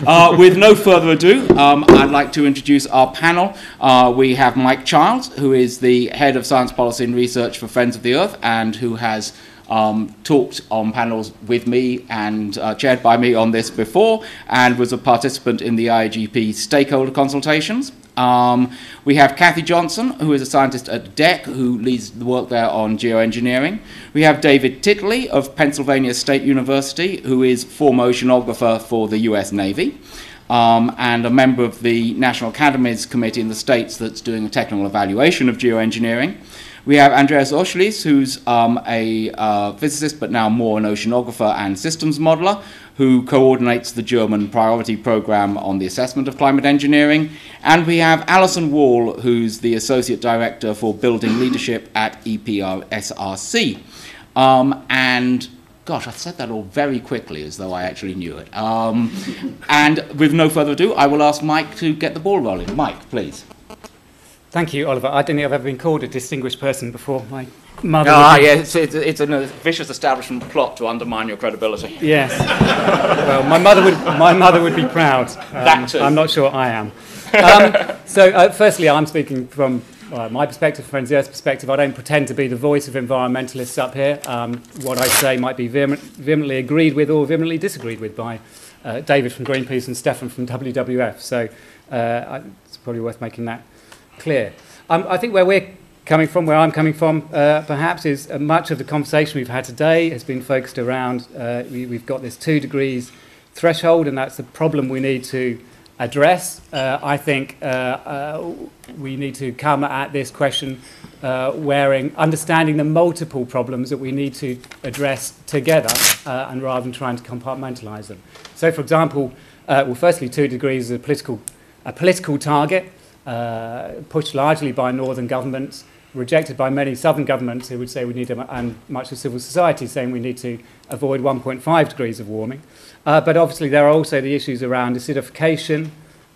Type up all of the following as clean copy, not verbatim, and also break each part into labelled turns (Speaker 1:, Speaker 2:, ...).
Speaker 1: With no further ado, I'd like to introduce our panel. We have Mike Childs, who is the Head of Science Policy and Research for Friends of the Earth, and who has talked on panels with me and chaired by me on this before, and was a participant in the IAGP stakeholder consultations. We have Cathy Johnson, who is a scientist at DEC, who leads the work there on geoengineering. We have David Titley of Pennsylvania State University, who is former oceanographer for the US Navy, and a member of the National Academies Committee in the States that's doing a technical evaluation of geoengineering. We have Andreas Oschlies, who's a physicist, but now more an oceanographer and systems modeler, who coordinates the German priority program on the assessment of climate engineering. And we have Alison, who's the associate director for building leadership at EPRSRC. And gosh, I said that all very quickly as though I actually knew it. And with no further ado, I will ask Mike to get the ball rolling. Mike, please.
Speaker 2: Thank you, Oliver. I don't think I've ever been called a distinguished person before. My mother.
Speaker 1: Yes, it's a vicious establishment plot to undermine your credibility.
Speaker 2: Yes. Well, my mother would be proud.
Speaker 1: That too.
Speaker 2: I'm not sure I am. Firstly, I'm speaking from my perspective, Friends of the Earth's perspective. I don't pretend to be the voice of environmentalists up here. What I say might be vehemently agreed with or vehemently disagreed with by David from Greenpeace and Stefan from WWF. So it's probably worth making that clear. I think where I'm coming from, perhaps, is much of the conversation we've had today has been focused around we've got this 2 degrees threshold, and that's the problem we need to address. I think we need to come at this question understanding the multiple problems that we need to address together, and rather than trying to compartmentalise them. So, for example, firstly, 2 degrees is a political target. Pushed largely by northern governments, rejected by many southern governments who would say we need to, and much of civil society saying we need to avoid 1.5 degrees of warming. But obviously there are also the issues around acidification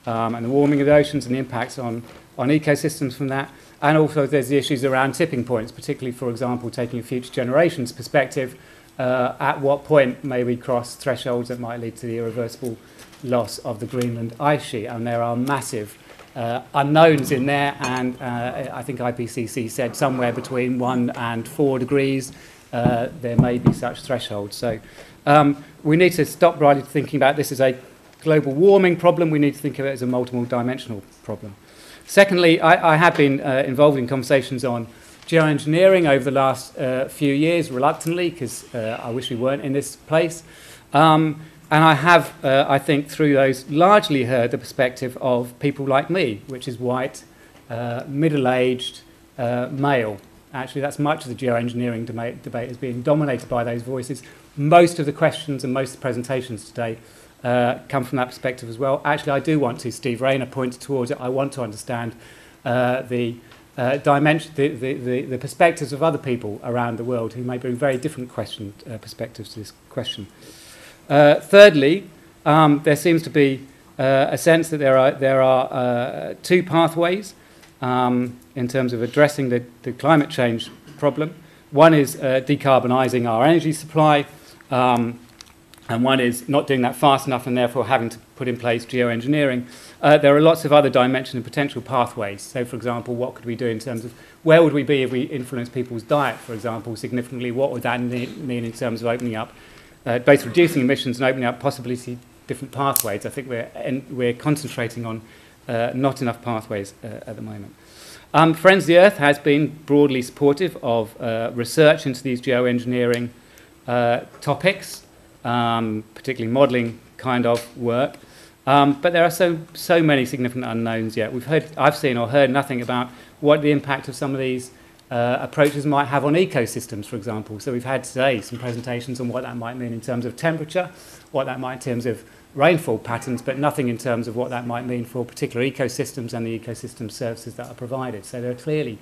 Speaker 2: and the warming of the oceans and the impacts on ecosystems from that. And also there's the issues around tipping points, particularly, for example, taking a future generations perspective. At what point may we cross thresholds that might lead to the irreversible loss of the Greenland ice sheet? And there are massive unknowns in there, and I think IPCC said somewhere between 1 and 4 degrees there may be such thresholds. So we need to stop really thinking about this as a global warming problem. We need to think of it as a multiple dimensional problem. Secondly, I have been involved in conversations on geoengineering over the last few years, reluctantly, because I wish we weren't in this place. And I have, I think, through those, largely heard the perspective of people like me, which is white, middle-aged, male. Actually, that's much of the geoengineering debate is being dominated by those voices. Most of the questions and most of the presentations today come from that perspective as well. Actually, I do want to, Steve Rayner pointed towards it, I want to understand the perspectives of other people around the world who may bring very different perspectives to this question. Thirdly, there seems to be a sense that there are 2 pathways in terms of addressing the climate change problem. One is decarbonising our energy supply, and one is not doing that fast enough and therefore having to put in place geoengineering. There are lots of other dimensions and potential pathways. So, for example, what could we do in terms of where would we be if we influence people's diet, for example, significantly? What would that mean in terms of opening up both reducing emissions and opening up possibility different pathways? I think we're concentrating on not enough pathways at the moment. Friends of the Earth has been broadly supportive of research into these geoengineering topics, particularly modelling kind of work. But there are so many significant unknowns yet. I've seen or heard nothing about what the impact of some of these approaches might have on ecosystems, for example. So we've had today some presentations on what that might mean in terms of temperature, what that might in terms of rainfall patterns, but nothing in terms of what that might mean for particular ecosystems and the ecosystem services that are provided. So there are clearly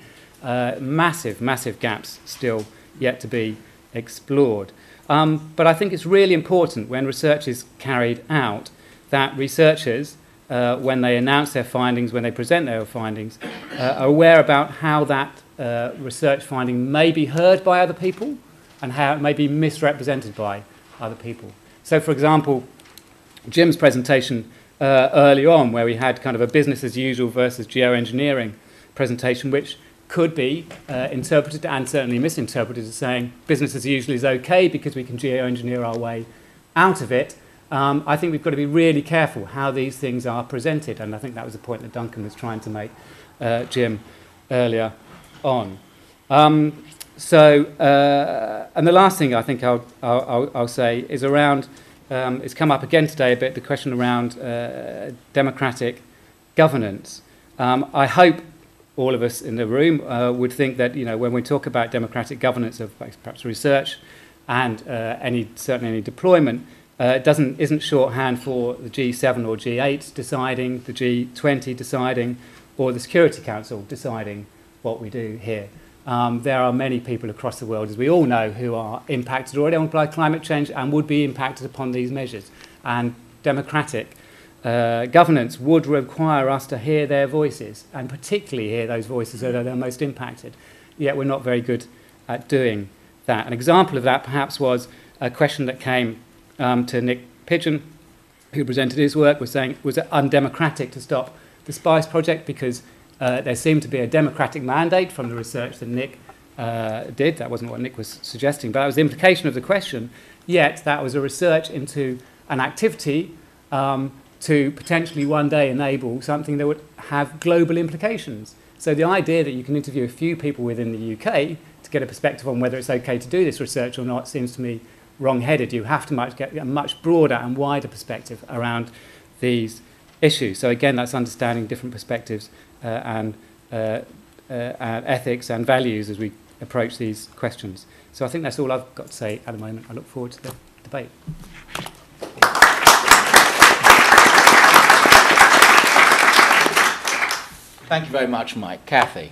Speaker 2: massive gaps still yet to be explored. But I think it's really important when research is carried out that researchers, when they announce their findings, when they present their findings, are aware about how that research finding may be heard by other people and how it may be misrepresented by other people. So, for example, Jim's presentation early on, where we had kind of a business as usual versus geoengineering presentation, which could be interpreted and certainly misinterpreted as saying business as usual is okay because we can geoengineer our way out of it. I think we've got to be really careful how these things are presented, and I think that was the point that Duncan was trying to make, Jim, earlier on. And the last thing I think I'll say is around, it's come up again today a bit, the question around democratic governance. I hope all of us in the room would think that, when we talk about democratic governance of perhaps research and certainly any deployment, it isn't shorthand for the G7 or G8 deciding, the G20 deciding, or the Security Council deciding what we do here. There are many people across the world, as we all know, who are impacted already by climate change and would be impacted upon these measures. And democratic governance would require us to hear their voices, and particularly hear those voices that are the most impacted. Yet we're not very good at doing that. An example of that perhaps was a question that came to Nick Pigeon, who presented his work, was saying, was it undemocratic to stop the SPICE project because there seemed to be a democratic mandate from the research that Nick did. That wasn't what Nick was suggesting, but that was the implication of the question. Yet that was a research into an activity to potentially one day enable something that would have global implications. So the idea that you can interview a few people within the UK to get a perspective on whether it's okay to do this research or not seems to me wrong-headed. You have to get a much broader and wider perspective around these issues. So again, that's understanding different perspectives and ethics and values as we approach these questions. So I think that's all I've got to say at the moment. I look forward to the debate.
Speaker 1: Thank you very much, Mike. Cathy.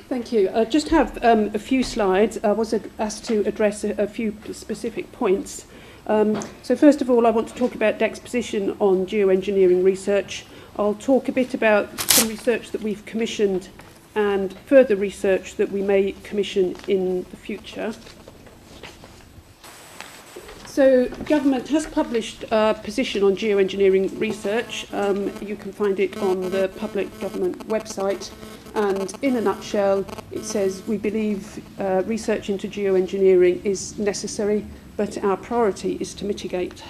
Speaker 3: Thank you. I just have a few slides. I was asked to address a few specific points. So first of all, I want to talk about DEC's position on geoengineering research. I'll talk a bit about some research that we've commissioned and further research that we may commission in the future. So government has published a position on geoengineering research. You can find it on the public government website. And in a nutshell, it says we believe research into geoengineering is necessary, but our priority is to mitigate.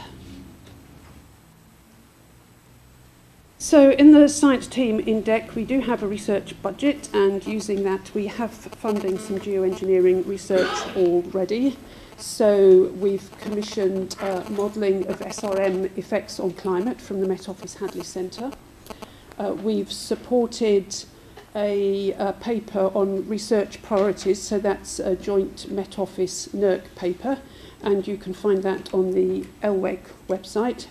Speaker 3: So in the science team in DEC, we do have a research budget, and using that, we have funding some geoengineering research already. So we've commissioned modelling of SRM effects on climate from the Met Office Hadley Centre. We've supported a paper on research priorities, so that's a joint Met Office NERC paper, and you can find that on the LWEC website,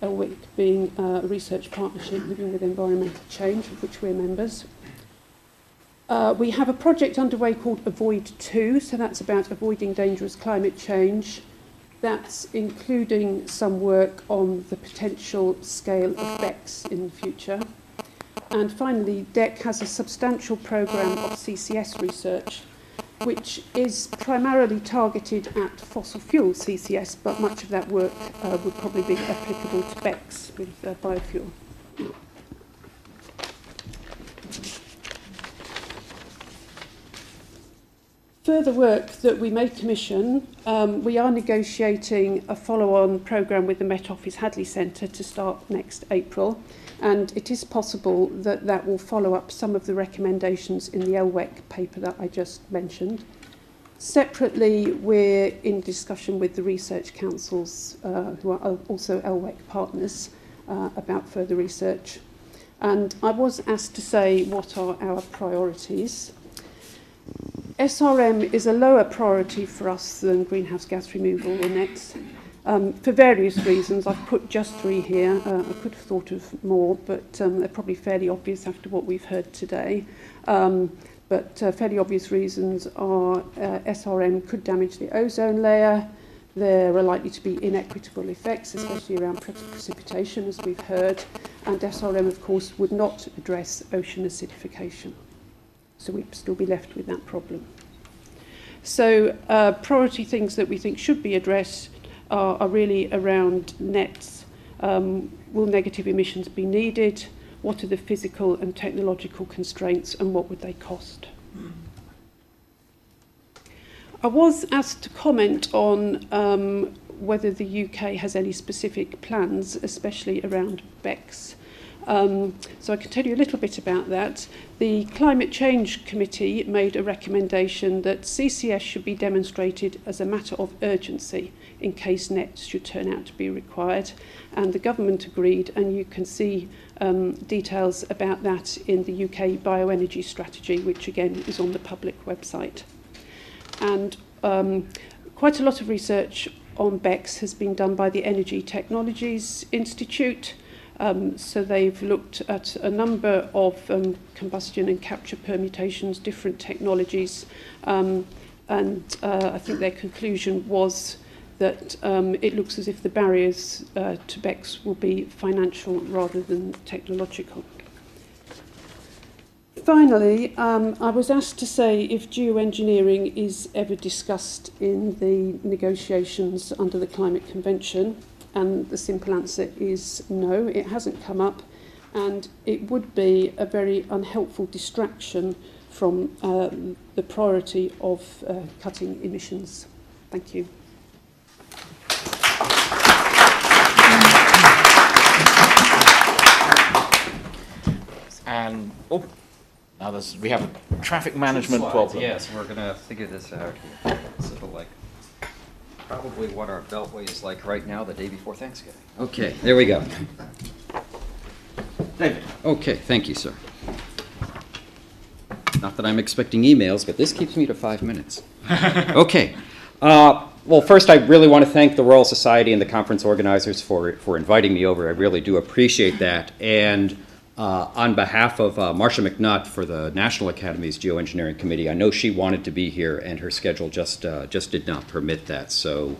Speaker 3: LWEC being a research partnership living with environmental change, of which we're members. We have a project underway called Avoid 2, so that's about avoiding dangerous climate change. That's including some work on the potential scale of BECCS in the future. And finally, DEC has a substantial programme of CCS research, which is primarily targeted at fossil fuel CCS, but much of that work would probably be applicable to BECCS with biofuel. Further work that we may commission, we are negotiating a follow-on programme with the Met Office Hadley Centre to start next April, and it is possible that that will follow up some of the recommendations in the LWEC paper that I just mentioned. Separately, we're in discussion with the research councils, who are also LWEC partners, about further research. And I was asked to say what are our priorities. SRM is a lower priority for us than greenhouse gas removal or nets. For various reasons, I've put just 3 here. I could have thought of more, but they're probably fairly obvious after what we've heard today. But fairly obvious reasons are SRM could damage the ozone layer. There are likely to be inequitable effects, especially around precipitation, as we've heard. And SRM, of course, would not address ocean acidification. So we'd still be left with that problem. So priority things that we think should be addressed are really around nets. Will negative emissions be needed? What are the physical and technological constraints, and what would they cost? I was asked to comment on whether the UK has any specific plans, especially around BECCS. So I can tell you a little bit about that. The Climate Change Committee made a recommendation that CCS should be demonstrated as a matter of urgency in case nets should turn out to be required, and the government agreed, and you can see details about that in the UK bioenergy strategy, which again is on the public website. And quite a lot of research on BECCS has been done by the Energy Technologies Institute. So they've looked at a number of combustion and capture permutations, different technologies, and I think their conclusion was that it looks as if the barriers to BECCS will be financial rather than technological. Finally, I was asked to say if geoengineering is ever discussed in the negotiations under the Climate Convention, and the simple answer is no, it hasn't come up, and it would be a very unhelpful distraction from the priority of cutting emissions. Thank you.
Speaker 1: And now we have a traffic management problem.
Speaker 4: Yes, we're going to figure this out here. Sort of like probably what our beltway is like right now, the day before Thanksgiving. Okay, there we go.
Speaker 1: David.
Speaker 4: Okay, thank you, sir. Not that I'm expecting emails, but this keeps me to 5 minutes. Okay. Well, first, I really want to thank the Royal Society and the conference organizers for inviting me over. I really do appreciate that. And on behalf of Marcia McNutt for the National Academy's Geoengineering Committee, I know she wanted to be here, and her schedule just did not permit that. So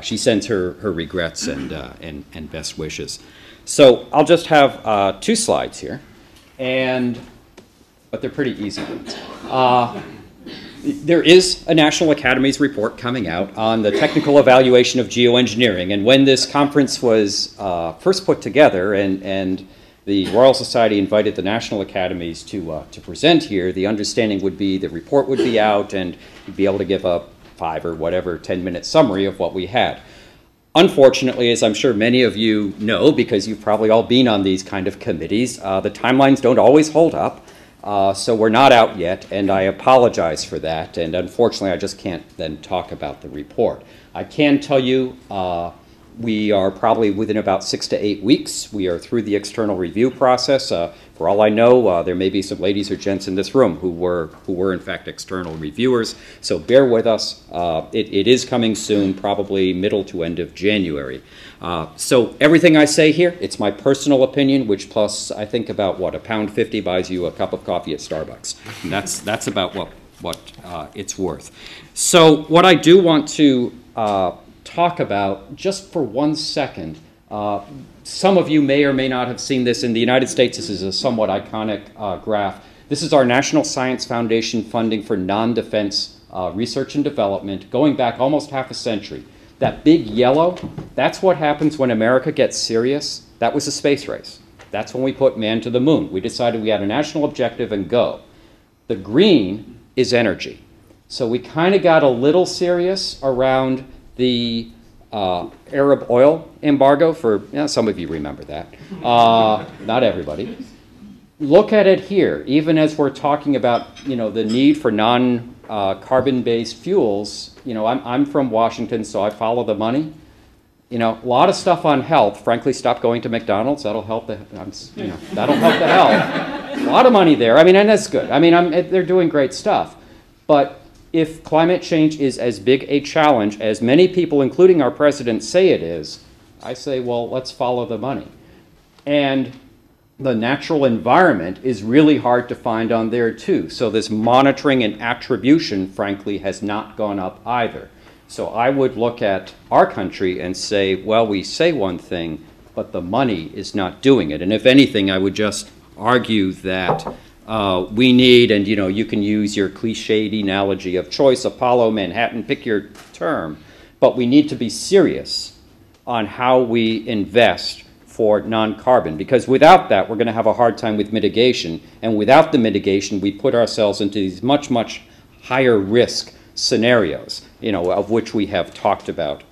Speaker 4: she sends her regrets and best wishes. So I'll just have 2 slides here, but they're pretty easy ones. There is a National Academy's report coming out on the technical evaluation of geoengineering, and when this conference was first put together and the Royal Society invited the National Academies to present here, the understanding would be the report would be out and you'd be able to give a 5 or whatever 10-minute summary of what we had. Unfortunately, as I'm sure many of you know, because you've probably all been on these kind of committees, the timelines don't always hold up. So we're not out yet, and I apologize for that. And unfortunately, I just can't then talk about the report. I can tell you we are probably within about 6 to 8 weeks. We are through the external review process. For all I know, there may be some ladies or gents in this room who were in fact external reviewers. So bear with us. It is coming soon, probably middle to end of January. So everything I say here, it's my personal opinion, which plus I think about what £1.50 buys you a cup of coffee at Starbucks. And that's about what it's worth. So what I do want to talk about, just for 1 second, some of you may or may not have seen this in the United States. This is a somewhat iconic graph. This is our National Science Foundation funding for non-defense research and development going back almost half a century. That big yellow, that's what happens when America gets serious. That was a space race. That's when we put man to the moon. We decided we had a national objective and go. The green is energy. So we kind of got a little serious around the Arab oil embargo for, some of you remember that. Not everybody. Look at it here. Even as we're talking about, the need for non-carbon-based fuels, I'm from Washington, so I follow the money. A lot of stuff on health. Frankly, stop going to McDonald's. That'll help that'll help the health. A lot of money there. And that's good. They're doing great stuff. But if climate change is as big a challenge as many people, including our president, say it is, I say, well, let's follow the money. And the natural environment is really hard to find on there, too. So this monitoring and attribution, frankly, has not gone up either. So I would look at our country and say, well, we say one thing, but the money is not doing it. And if anything, I would just argue that We need, and you can use your cliched analogy of choice, Apollo, Manhattan, pick your term, but we need to be serious on how we invest for non-carbon, because without that, we're going to have a hard time with mitigation, and without the mitigation, we put ourselves into these much, much higher risk scenarios, of which we have talked about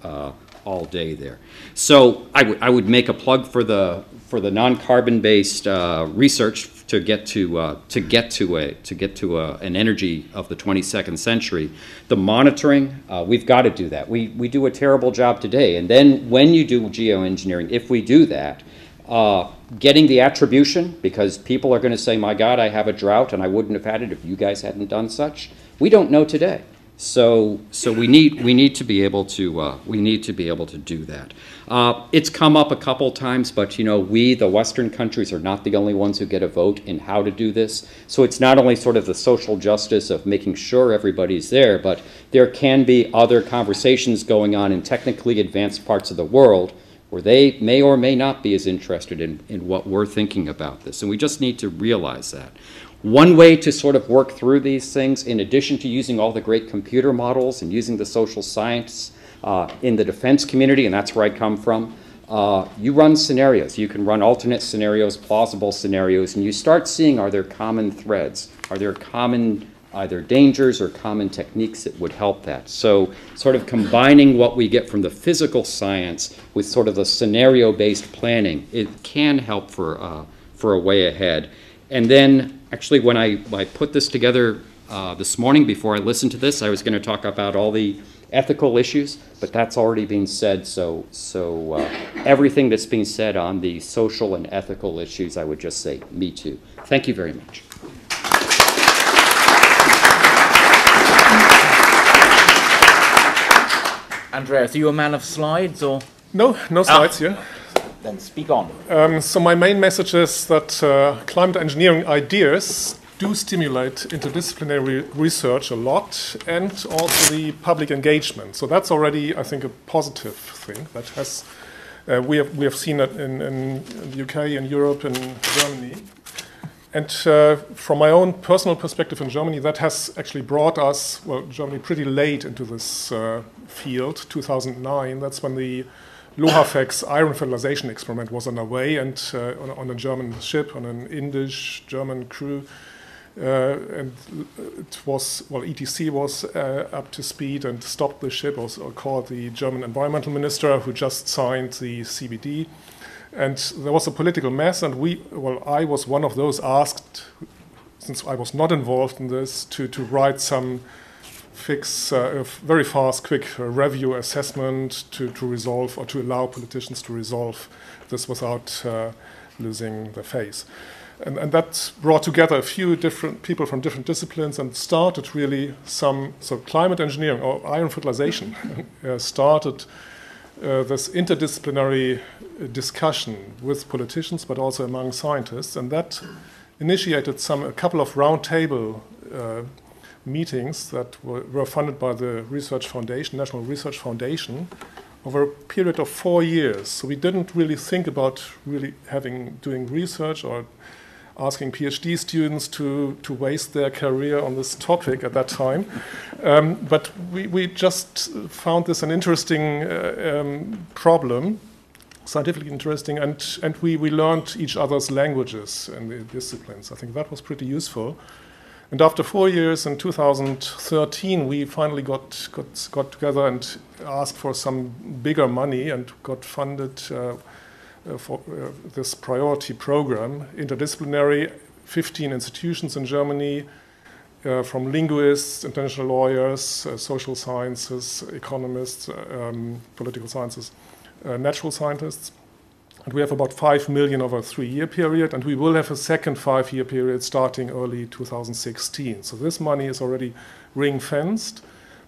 Speaker 4: all day there. So I would make a plug for the non-carbon based research to get to an energy of the 22nd century. The monitoring, we've got to do that. We do a terrible job today, and then when you do geoengineering, if we do that, getting the attribution, because people are going to say, my God, I have a drought and I wouldn't have had it if you guys hadn't done such. We don't know today. So we need to be able to do that. It's come up a couple times, but we, the Western countries, are not the only ones who get a vote in how to do this. So it's not only sort of the social justice of making sure everybody's there, but there can be other conversations going on in technically advanced parts of the world where they may or may not be as interested in what we're thinking about this. And we just need to realize that. One way to sort of work through these things, in addition to using all the great computer models and using the social science in the defense community, and that's where I come from, you run scenarios. You can run alternate scenarios, plausible scenarios, and you start seeing, are there common threads? Are there common either dangers or common techniques that would help that? So sort of combining what we get from the physical science with sort of the scenario-based planning, it can help for a way ahead. And then, actually, when I put this together this morning, before I listened to this, I was going to talk about all the ethical issues, but that's already been said. So everything that's being said on the social and ethical issues, I would just say, me too. Thank you very much.
Speaker 1: Andreas, are you a man of slides, or?
Speaker 5: No slides here.
Speaker 1: Then speak on.
Speaker 5: So my main message is that climate engineering ideas do stimulate interdisciplinary research a lot, and also the public engagement. So that's already, I think, a positive thing that has. We have seen it in the UK, in Europe, in Germany. And from my own personal perspective in Germany, that has actually brought us, Germany pretty late into this field, 2009. That's when the Lohafex iron fertilization experiment was underway, and on a German ship, on an Indish-German crew. And it was, ETC was up to speed and stopped the ship, or called the German environmental minister, who just signed the CBD. And there was a political mess, and I was one of those asked, since I was not involved in this, to write some very fast, quick review assessment to resolve, or to allow politicians to resolve this without losing their face. And that brought together a few different people from different disciplines, and started really so climate engineering, or iron fertilization, started this interdisciplinary discussion with politicians, but also among scientists, and that initiated a couple of roundtable meetings that were funded by the Research Foundation, National Research Foundation, over a period of 4 years. So we didn't really think about really doing research or asking PhD students to waste their career on this topic at that time. But we just found this an interesting problem, scientifically interesting, and we learned each other's languages in the disciplines. I think that was pretty useful. And after 4 years, in 2013, we finally got together and asked for some bigger money, and got funded for this priority program, interdisciplinary, 15 institutions in Germany, from linguists, international lawyers, social sciences, economists, political sciences, natural scientists. And we have about 5 million over a 3-year period, and we will have a second 5-year period starting early 2016. So this money is already ring-fenced,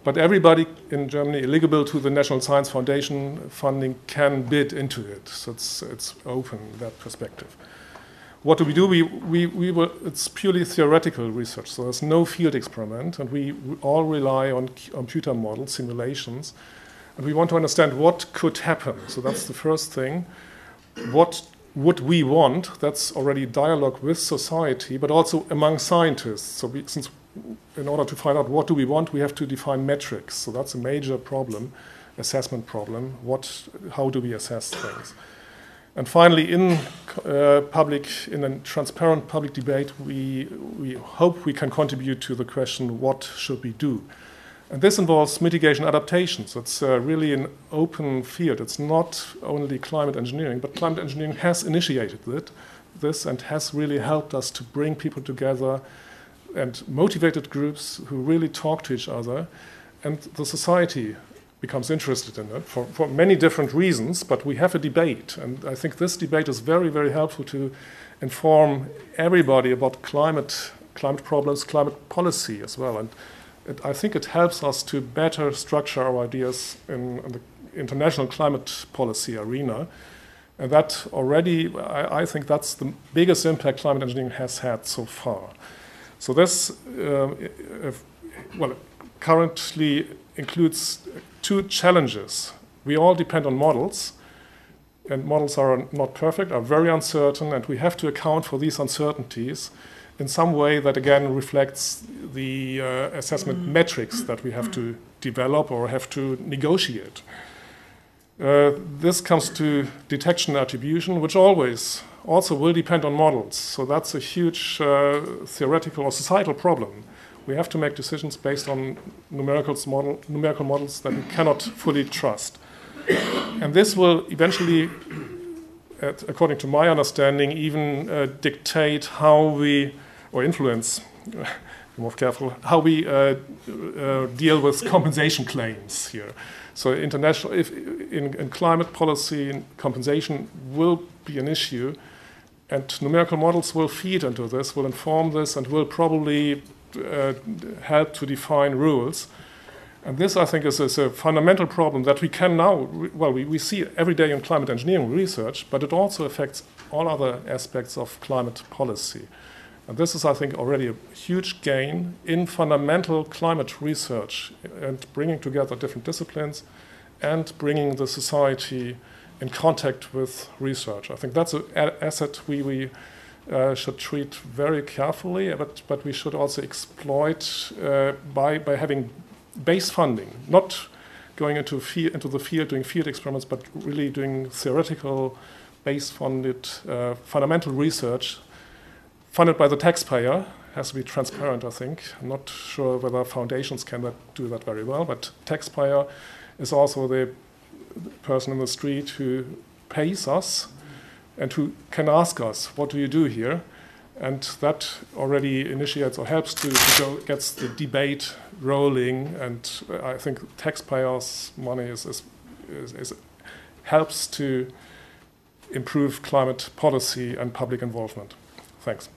Speaker 5: but everybody in Germany eligible to the National Science Foundation funding can bid into it. So it's open in that perspective. What do? It's purely theoretical research, so there's no field experiment, and we all rely on computer models, simulations, and we want to understand what could happen. So that's the first thing. What what we want, that's already dialogue with society, but also among scientists. So since in order to find out what do we want, we have to define metrics. So that's a major problem, assessment problem. How do we assess things? And finally, in a transparent public debate, we hope we can contribute to the question, what should we do? And this involves mitigation adaptations. It's really an open field. It's not only climate engineering, but climate engineering has initiated this and has really helped us to bring people together and motivated groups who really talk to each other. And the society becomes interested in it for many different reasons, but we have a debate. And I think this debate is very, very helpful to inform everybody about climate problems, climate policy as well. And I think it helps us to better structure our ideas in the international climate policy arena. And that already, I think that's the biggest impact climate engineering has had so far. So this, currently includes two challenges. We all depend on models, and models are not perfect, are very uncertain, and we have to account for these uncertainties in some way that again reflects the assessment metrics that we have to develop or have to negotiate. This comes to detection and attribution, which always also will depend on models. So that's a huge theoretical or societal problem. We have to make decisions based on numerical models that we cannot fully trust. And this will eventually, according to my understanding, even dictate how we, or influence, be more careful, how we deal with compensation claims here. So in climate policy, compensation will be an issue, and numerical models will feed into this, will inform this, and will probably help to define rules. And this, I think, is a fundamental problem that we can now, we see every day in climate engineering research, but it also affects all other aspects of climate policy. And this is, I think, already a huge gain in fundamental climate research and bringing together different disciplines and bringing the society in contact with research. I think that's an asset we should treat very carefully, but we should also exploit by having base funding, not going into the field doing field experiments, but really doing theoretical, base-funded, fundamental research funded by the taxpayer. Has to be transparent, I think. I'm not sure whether foundations can do that very well, but taxpayer is also the person in the street who pays us and who can ask us, what do you do here? And that already initiates or helps gets the debate rolling, and I think taxpayers' money helps to improve climate policy and public involvement. Thanks.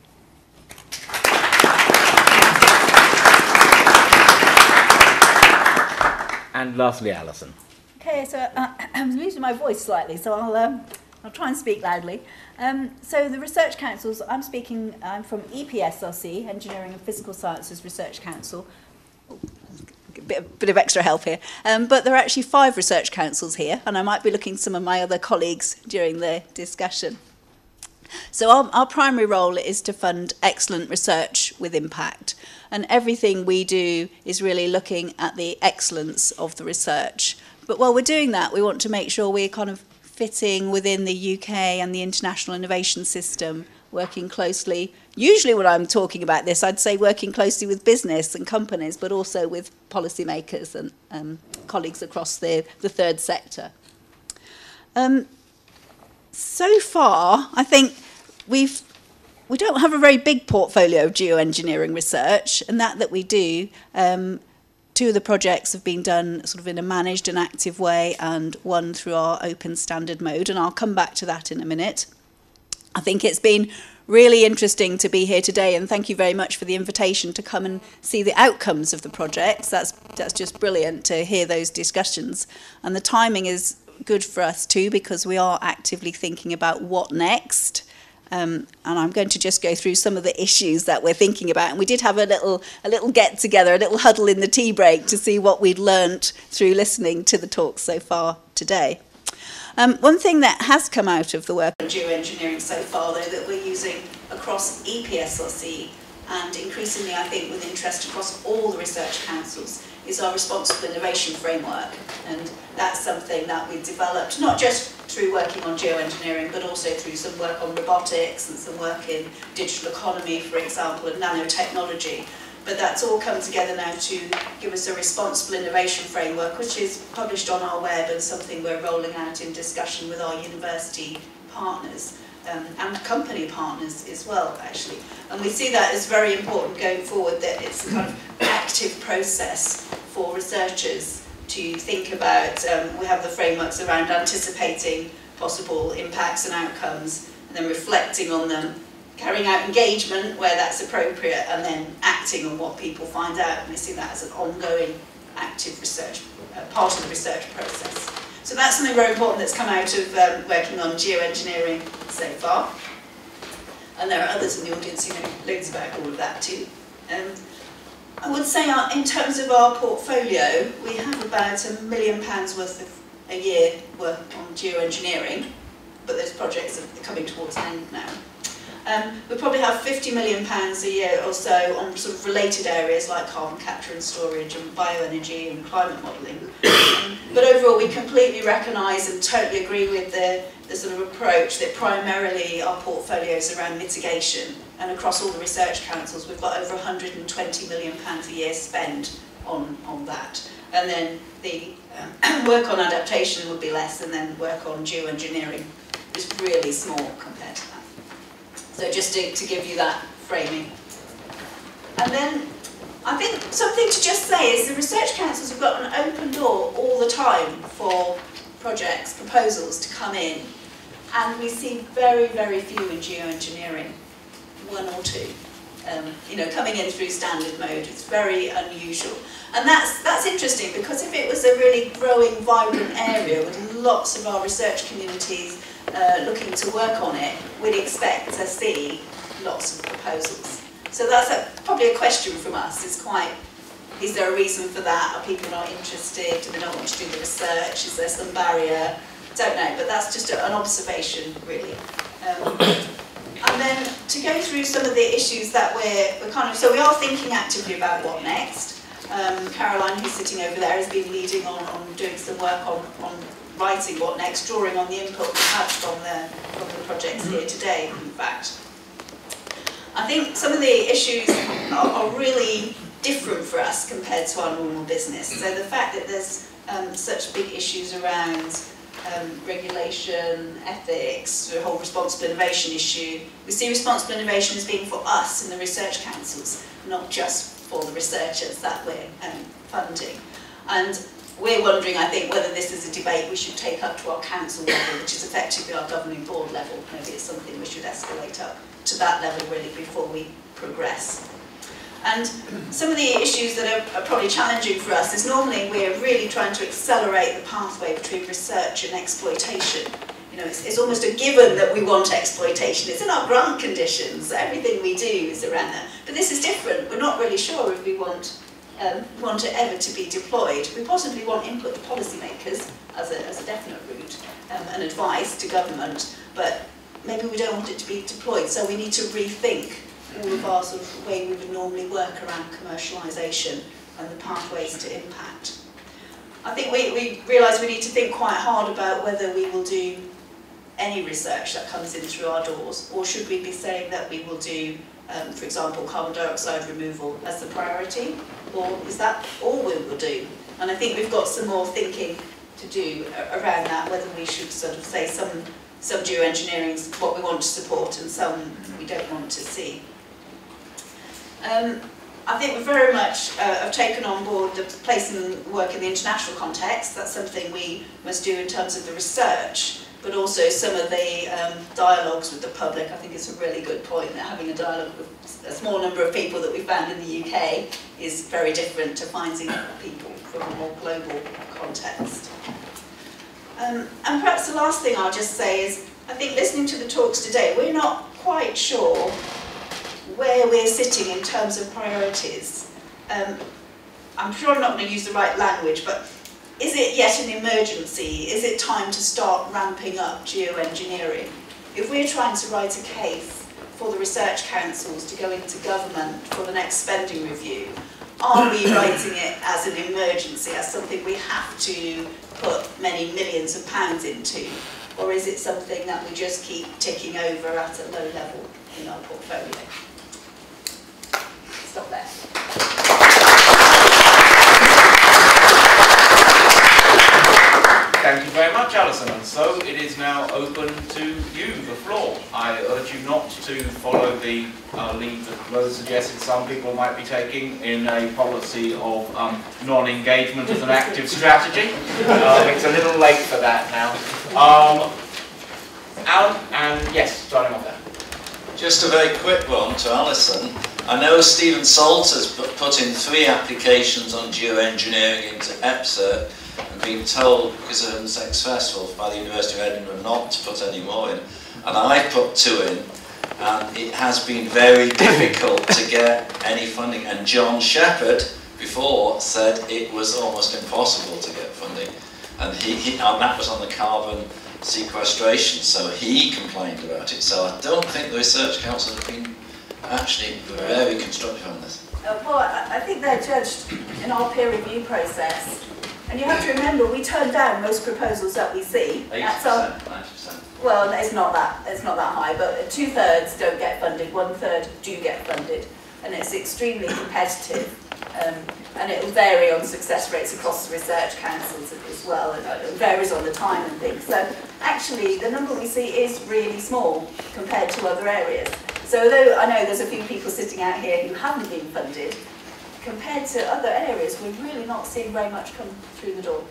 Speaker 1: And lastly, Alison.
Speaker 6: Okay, so I'm losing my voice slightly, so I'll try and speak loudly. So the research councils, I'm from EPSRC, Engineering and Physical Sciences Research Council. A bit of extra help here. But there are actually 5 research councils here, and I might be looking at some of my other colleagues during the discussion. So our primary role is to fund excellent research with impact. And everything we do is really looking at the excellence of the research. But while we're doing that, we want to make sure we're kind of fitting within the UK and the international innovation system, working closely. Usually when I'm talking about this, I'd say working closely with business and companies, but also with policymakers and colleagues across the third sector. So far, I think we don't have a very big portfolio of geoengineering research, and that we do. 2 of the projects have been done sort of in a managed and active way, and 1 through our open standard mode, and I'll come back to that in a minute. I think it's been really interesting to be here today, and thank you very much for the invitation to come and see the outcomes of the projects. That's just brilliant to hear those discussions, and the timing is good for us too, because we are actively thinking about what next. And I'm going to just go through some of the issues that we're thinking about. And we did have a little get together, a little huddle in the tea break to see what we'd learnt through listening to the talks so far today. One thing that has come out of the work on geoengineering so far, though, that we're using across EPSRC and increasingly, I think, with interest across all the research councils, is our responsible innovation framework. And that's something that we've developed, not just through working on geoengineering, but also through some work on robotics and some work in digital economy, for example, and nanotechnology. But that's all come together now to give us a responsible innovation framework, which is published on our web and something we're rolling out in discussion with our university partners and company partners as well, actually. And we see that as very important going forward, that it's a kind of active process for researchers to think about. We have the frameworks around anticipating possible impacts and outcomes, and then reflecting on them, carrying out engagement where that's appropriate, and then acting on what people find out. And we see that as an ongoing active research, part of the research process. So that's something very important that's come out of working on geoengineering so far. And there are others in the audience who know loads about all of that too. I would say in terms of our portfolio, we have about £1 million worth of a year work on geoengineering, but those projects are coming towards an end now. We probably have £50 million a year or so on sort of related areas like carbon capture and storage and bioenergy and climate modelling. But overall, we completely recognise and totally agree with the sort of approach that primarily our portfolio is around mitigation. And across all the research councils, we've got over £120 million a year spent on that. And then the work on adaptation would be less, and then work on geoengineering is really small compared to that. So just to give you that framing. And then I think something to just say is the research councils have got an open door all the time for projects, proposals to come in. And we see very, very few in geoengineering, 1 or 2. Coming in through standard mode, it's very unusual. And that's interesting, because if it was a really growing, vibrant area with lots of our research communities looking to work on it, we'd expect to see lots of proposals. So that's probably a question from us. Is there a reason for that? Are people not interested? Do they not want to do the research? Is there some barrier? Don't know, but that's just an observation, really. And then to go through some of the issues that so we are thinking actively about what next. Caroline, who's sitting over there, has been leading on doing some work on writing what next, drawing on the input we have from the projects here today, in fact. I think some of the issues are really different for us compared to our normal business. So the fact that there's such big issues around regulation, ethics, the whole responsible innovation issue. We see responsible innovation as being for us in the research councils, not just for the researchers that we're funding. And we're wondering, I think, whether this is a debate we should take up to our council level, which is effectively our governing board level. Maybe it's something we should escalate up to that level, really, before we progress. And some of the issues that are probably challenging for us is normally we're really trying to accelerate the pathway between research and exploitation. It's almost a given that we want exploitation. It's in our grant conditions. Everything we do is around that. But this is different. We're not really sure if we want it ever to be deployed. We possibly want input to policymakers as a definite route and advice to government, but maybe we don't want it to be deployed, so we need to rethink all of our sort of way we would normally work around commercialisation and the pathways to impact. I think we realise we need to think quite hard about whether we will do any research that comes in through our doors, or should we be saying that we will do, for example, carbon dioxide removal as the priority, or is that all we will do? And I think we've got some more thinking to do around that, whether we should sort of say some geoengineering is what we want to support and some we don't want to see. I think we very much have taken on board the placing work in the international context. That's something we must do in terms of the research, but also some of the dialogues with the public. I think it's a really good point that having a dialogue with a small number of people that we found in the UK is very different to finding people from a more global context. And perhaps the last thing I'll just say is, I think listening to the talks today, we're not quite sure where we're sitting in terms of priorities. I'm sure I'm not going to use the right language, but is it yet an emergency? Is it time to start ramping up geoengineering? If we're trying to write a case for the research councils to go into government for the next spending review, are we writing it as an emergency, as something we have to put many millions of pounds into? Or is it something that we just keep ticking over at a low level in our portfolio? Stop there.
Speaker 1: Thank you very much, Alison. And so it is now open to you, the floor. I urge you not to follow the lead that Rose suggested some people might be taking in a policy of non-engagement as an active strategy. It's a little late for that now. Alan, and yes, starting off there.
Speaker 7: Just a very quick one to Alison. I know Stephen Salt has put in 3 applications on geoengineering into EPSA and been told, because of unsuccessful by the University of Edinburgh, not to put any more in. And I put 2 in, and it has been very difficult to get any funding. And John Shepherd before said it was almost impossible to get funding. And, and that was on the carbon sequestration, so he complained about it. So I don't think the Research Council have been actually very constructive on this.
Speaker 6: Well, I think they're judged in our peer review process. And you have to remember, we turn down most proposals that we see.
Speaker 7: 80%, 90%.
Speaker 6: Well, it's not that high, but 2/3 don't get funded, 1/3 do get funded, and it's extremely competitive. And it will vary on success rates across the research councils as well, and it varies on the time and things. So actually, the number we see is really small compared to other areas. So although I know there's a few people sitting out here who haven't been funded, compared to other areas, we're really not seeing very much come through the door.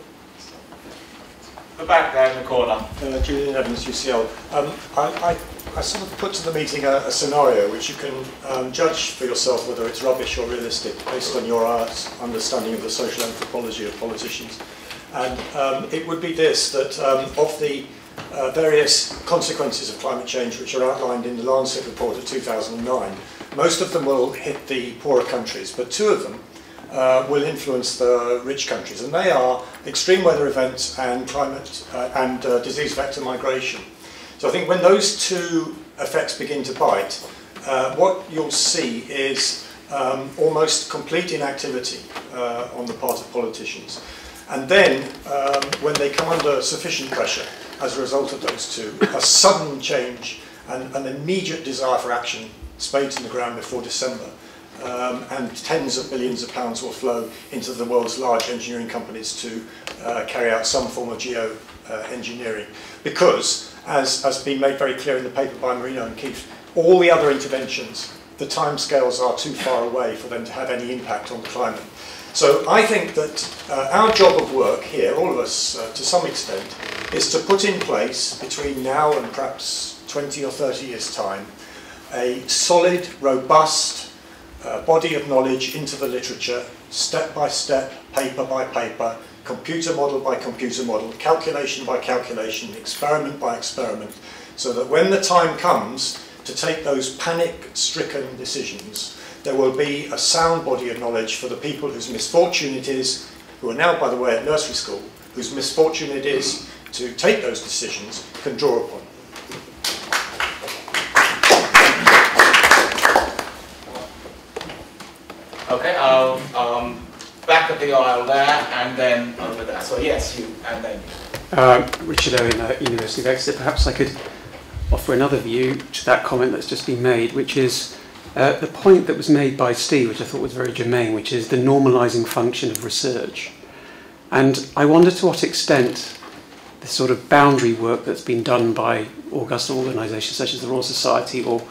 Speaker 1: The back there in the corner.
Speaker 8: Julian Evans, UCL. I sort of put to the meeting a scenario which you can judge for yourself whether it's rubbish or realistic based on your understanding of the social anthropology of politicians. And it would be this, that of the various consequences of climate change which are outlined in the Lancet report of 2009, most of them will hit the poorer countries, but 2 of them will influence the rich countries, and they are extreme weather events and climate and disease vector migration. So I think when those 2 effects begin to bite, what you'll see is almost complete inactivity on the part of politicians. And then, when they come under sufficient pressure as a result of those 2, a sudden change and an immediate desire for action, spades in the ground before December, and tens of billions of pounds will flow into the world's large engineering companies to carry out some form of geoengineering. Because, as has been made very clear in the paper by Marino and Keith, all the other interventions, the timescales are too far away for them to have any impact on the climate. So I think that our job of work here, all of us to some extent, is to put in place between now and perhaps 20 or 30 years' time a solid, robust body of knowledge into the literature, step by step, paper by paper, computer model by computer model, calculation by calculation, experiment by experiment, so that when the time comes to take those panic-stricken decisions, there will be a sound body of knowledge for the people whose misfortune it is, who are now, by the way, at nursery school, whose misfortune it is to take those decisions, can draw upon.
Speaker 1: Okay, back of the aisle there, and then over there. So yes, you, and then you.
Speaker 9: Richard Owen, University of Exeter. Perhaps I could offer another view to that comment that's just been made, which is the point that was made by Steve, which I thought was very germane, which is the normalising function of research. And I wonder to what extent the sort of boundary work that's been done by august organisations such as the Royal Society or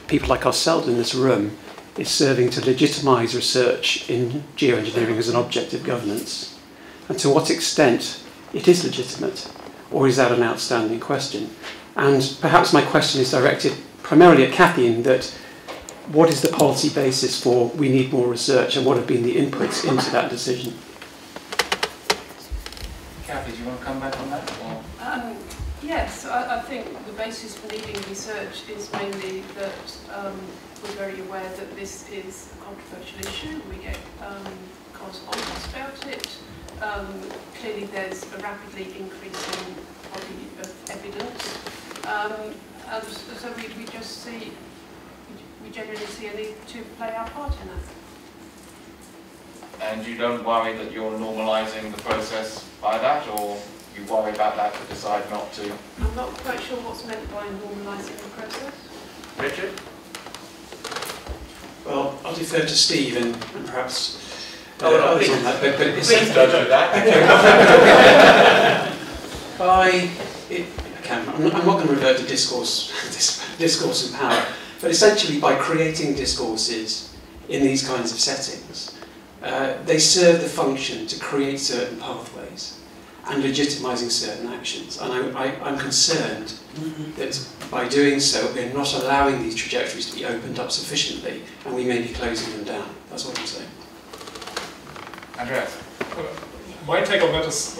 Speaker 9: people like ourselves in this room is serving to legitimise research in geoengineering as an object of governance, and to what extent it is legitimate, or is that an outstanding question? And perhaps my question is directed primarily at Cathy, in that what is the policy basis for we need more research, and what have been the inputs into that decision?
Speaker 1: Cathy, do you want to come back on that? Or?
Speaker 10: Yes, I think the basis for needing research is mainly that we're very aware that this is a controversial issue. We get correspondence about it. clearly there's a rapidly increasing body of evidence. And so we just see, we generally see a need to play our part in that.
Speaker 1: And you don't worry that you're normalising the process by that, or you worry about that to decide not to?
Speaker 10: I'm not quite sure what's meant by normalising the process.
Speaker 1: Richard?
Speaker 9: Well, I'll defer to Steve and perhaps
Speaker 1: others
Speaker 9: on that. But
Speaker 1: please don't do that.
Speaker 9: I'm not going to revert to discourse and power, but essentially by creating discourses in these kinds of settings, they serve the function to create certain pathways and legitimising certain actions. And I'm concerned that by doing so, we're not allowing these trajectories to be opened up sufficiently, and we may be closing them down. That's what I'm saying.
Speaker 1: Andreas?
Speaker 5: My take on that is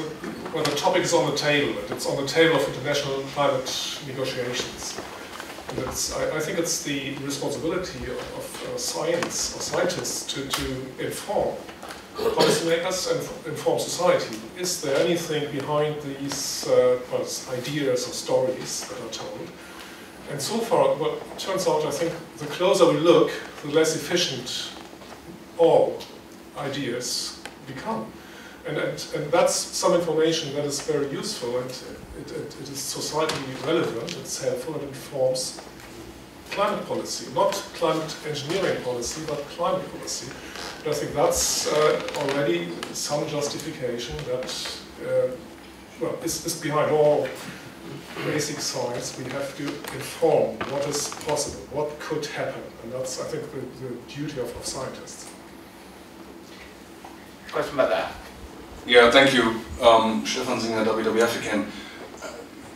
Speaker 5: when the topic is on the table, and it's on the table of international climate negotiations. And I think it's the responsibility of science, or scientists, to inform policymakers and inform society. Is there anything behind these ideas or stories that are told? And so far, well, it turns out, I think, the closer we look, the less efficient all ideas become. And that's some information that is very useful, and it is societally relevant, it's helpful, and informs climate policy. Not climate engineering policy, but climate policy. And I think that's already some justification that well, is behind all basic science. We have to inform what is possible, what could happen, and that's, I think, the duty of scientists.
Speaker 1: Question about that.
Speaker 11: Yeah, thank you. Stefan Singer, WWF again.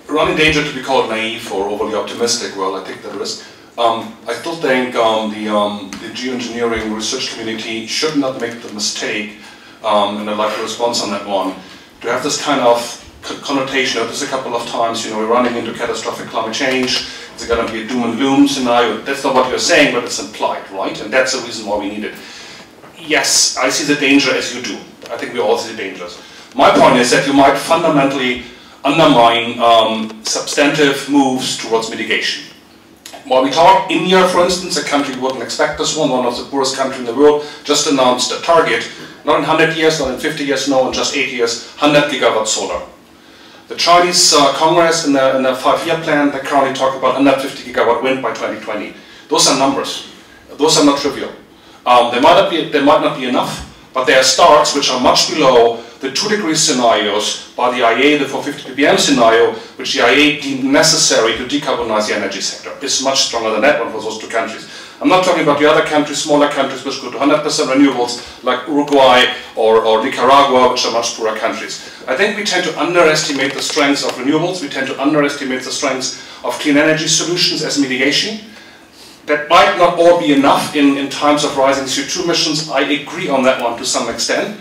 Speaker 11: Running danger to be called naive or overly optimistic, well, I take that risk. I still think the geoengineering research community should not make the mistake, and I'd like a response on that one, to have this kind of connotation of this a couple of times, you know, we're running into catastrophic climate change, it's going to be a doom and gloom scenario. That's not what you're saying, but it's implied, right? And that's the reason why we need it. Yes, I see the danger as you do. I think we all see the dangers. My point is that you might fundamentally undermine substantive moves towards mitigation. While we talk, India, for instance, a country you wouldn't expect this one of the poorest countries in the world, just announced a target, not in 100 years, not in 50 years, no, in just 8 years, 100 gigawatt solar. The Chinese Congress in their 5-year plan, they currently talk about 150 gigawatt wind by 2020. Those are numbers. Those are not trivial. They might not be enough, but they are starts which are much below the 2-degree scenarios by the IEA, the 450 ppm scenario, which the IEA deemed necessary to decarbonize the energy sector. It's much stronger than that one for those two countries. I'm not talking about the other countries, smaller countries which go to 100% renewables, like Uruguay or Nicaragua, which are much poorer countries. I think we tend to underestimate the strengths of renewables, we tend to underestimate the strengths of clean energy solutions as mitigation. That might not all be enough in times of rising CO2 emissions. I agree on that one to some extent.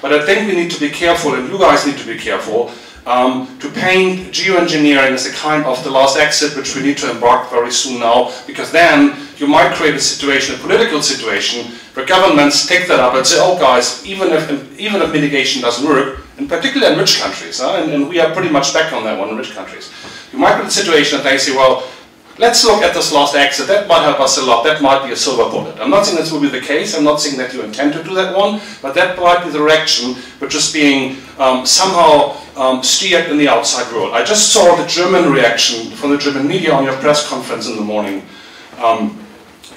Speaker 11: But I think we need to be careful, and you guys need to be careful, to paint geoengineering as a kind of the last exit, which we need to embark very soon now, because then you might create a situation, a political situation, where governments take that up and say, oh guys, even if mitigation doesn't work, in particular in rich countries, and we are pretty much back on that one in rich countries, you might get a situation that they say, well, let's look at this last exit, that might help us a lot, that might be a silver bullet. I'm not saying this will be the case, I'm not saying that you intend to do that one, but that might be the direction, which is being somehow steered in the outside world. I just saw the German reaction from the German media on your press conference in the morning.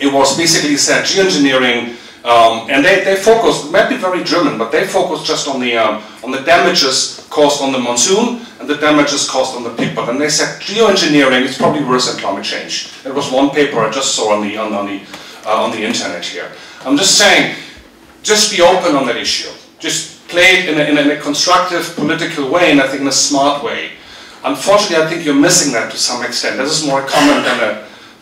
Speaker 11: It was basically said, geoengineering, and they focused, it might be very German, but they focused just on the damages caused on the monsoon, and the damages caused on the people. And they said geoengineering is probably worse than climate change. It was one paper I just saw on the internet here. I'm just saying, just be open on that issue. Just play it in a constructive political way, and I think in a smart way. Unfortunately, I think you're missing that to some extent. This is more a comment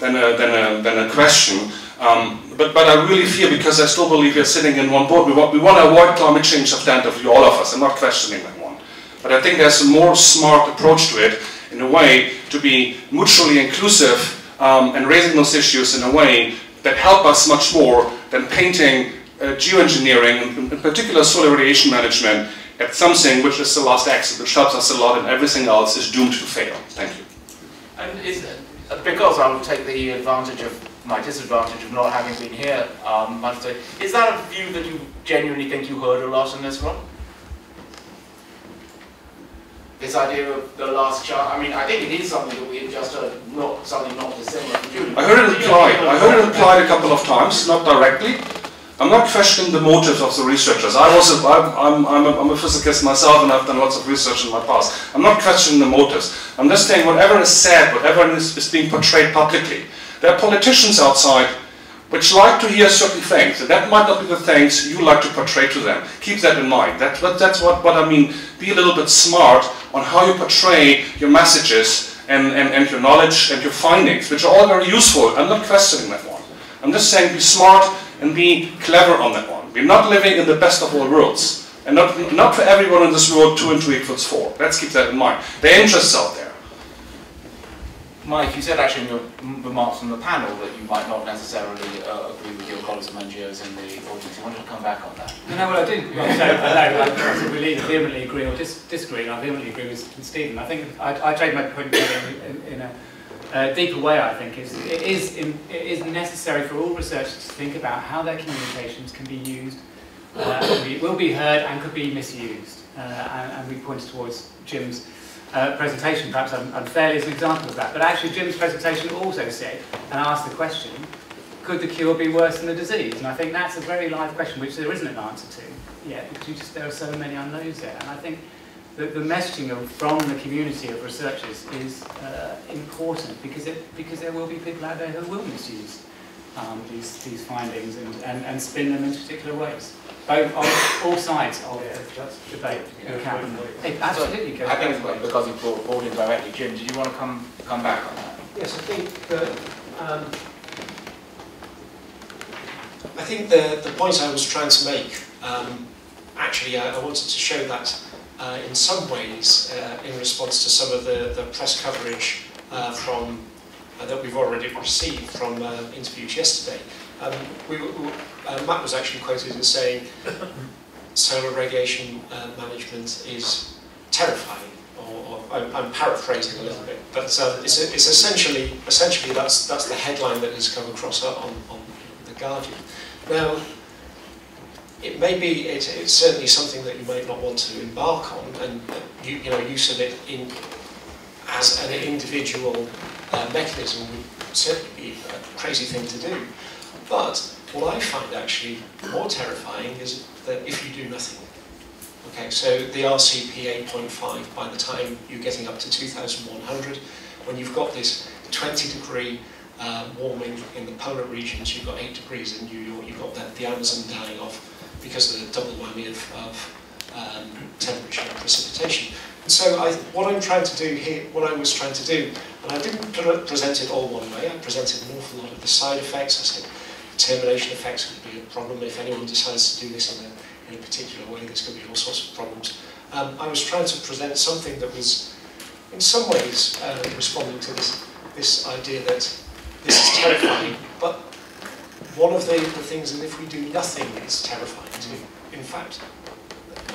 Speaker 11: than a question. But I really feel, because I still believe we're sitting in one boat, we want to avoid climate change substantively, all of us. I'm not questioning that one. But I think there's a more smart approach to it, in a way, to be mutually inclusive and raising those issues in a way that help us much more than painting geoengineering, in particular solar radiation management, at something which is the last exit, which helps us a lot, and everything else is doomed to fail. Thank you.
Speaker 1: And because I'll take the advantage of my disadvantage of not having been here much today, is that a view that you genuinely think you heard a lot in this room? This idea of the last chart, I mean, I think it is something that we have just heard, something not dissimilar from Julie.
Speaker 11: I heard it applied. I heard it applied a couple of times, not directly. I'm not questioning the motives of the researchers. I'm a physicist myself, and I've done lots of research in my past. I'm not questioning the motives. I'm just saying whatever is said, whatever is being portrayed publicly, there are politicians outside which like to hear certain things, and that might not be the things you like to portray to them. Keep that in mind. That's what I mean. Be a little bit smart on how you portray your messages and your knowledge and your findings, which are all very useful. I'm not questioning that one. I'm just saying be smart and be clever on that one. We're not living in the best of all worlds. And not for everyone in this world 2 and 2 equals 4. Let's keep that in mind. There are interests out there.
Speaker 1: Mike, you said actually in your remarks from the panel that you might not necessarily agree with your colleagues and NGOs in the audience. You wanted to come back on that?
Speaker 2: No, well, I did. I really vehemently agree or disagree, and I vehemently agree with Stephen. I think I trade my point in a deeper way. I think it is necessary for all researchers to think about how their communications can be used, will be heard, and could be misused. And we pointed towards Jim's presentation, perhaps unfairly as an example of that. But actually, Jim's presentation also said and asked the question: could the cure be worse than the disease? And I think that's a very live question, which there isn't an answer to yet, because there are so many unknowns there. And I think that the messaging from the community of researchers is important, because there will be people out there who will misuse these findings and spin them in particular ways. Both on all sides of the debate. Absolutely.
Speaker 1: I think because you brought in directly, Jim, did you want to come back on that?
Speaker 12: Yes, I think the point I was trying to make, actually I wanted to show that in some ways, in response to some of the press coverage from that we've already received from interviews yesterday. Matt was actually quoted as saying solar radiation management is terrifying, or I'm paraphrasing a little bit, but it's essentially that's the headline that has come across on The Guardian. Now, it's certainly something that you might not want to embark on, and use of it as an individual mechanism would certainly be a crazy thing to do. But what I find actually more terrifying is that if you do nothing. Okay, so the RCP 8.5, by the time you're getting up to 2100, when you've got this 20-degree warming in the polar regions, you've got 8 degrees in New York, you've got the Amazon dying off because of the double whammy of temperature and precipitation. And so what I'm trying to do here, what I was trying to do, and I didn't present it all one way, I presented an awful lot of the side effects. I said termination effects could be a problem if anyone decides to do this in a particular way. There's going to be all sorts of problems. I was trying to present something that was, in some ways, responding to this idea that this is terrifying, but one of the things that if we do nothing is terrifying too. In fact,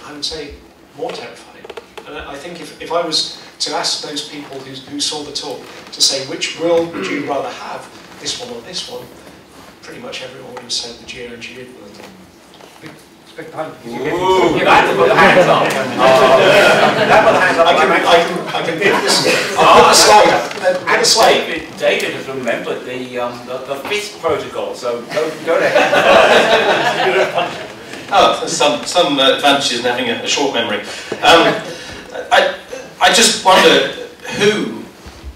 Speaker 12: I would say more terrifying. And I think if I was to ask those people who saw the talk to say which world would you rather have, this one or this one, pretty much everyone would have said the geoengineered world.
Speaker 1: You had to put the hands up.
Speaker 12: I can put this. I'll put the slide up.
Speaker 1: And David has remembered the FISC protocol, so go ahead.
Speaker 13: Oh, there's some advantages in having a short memory. I just wonder who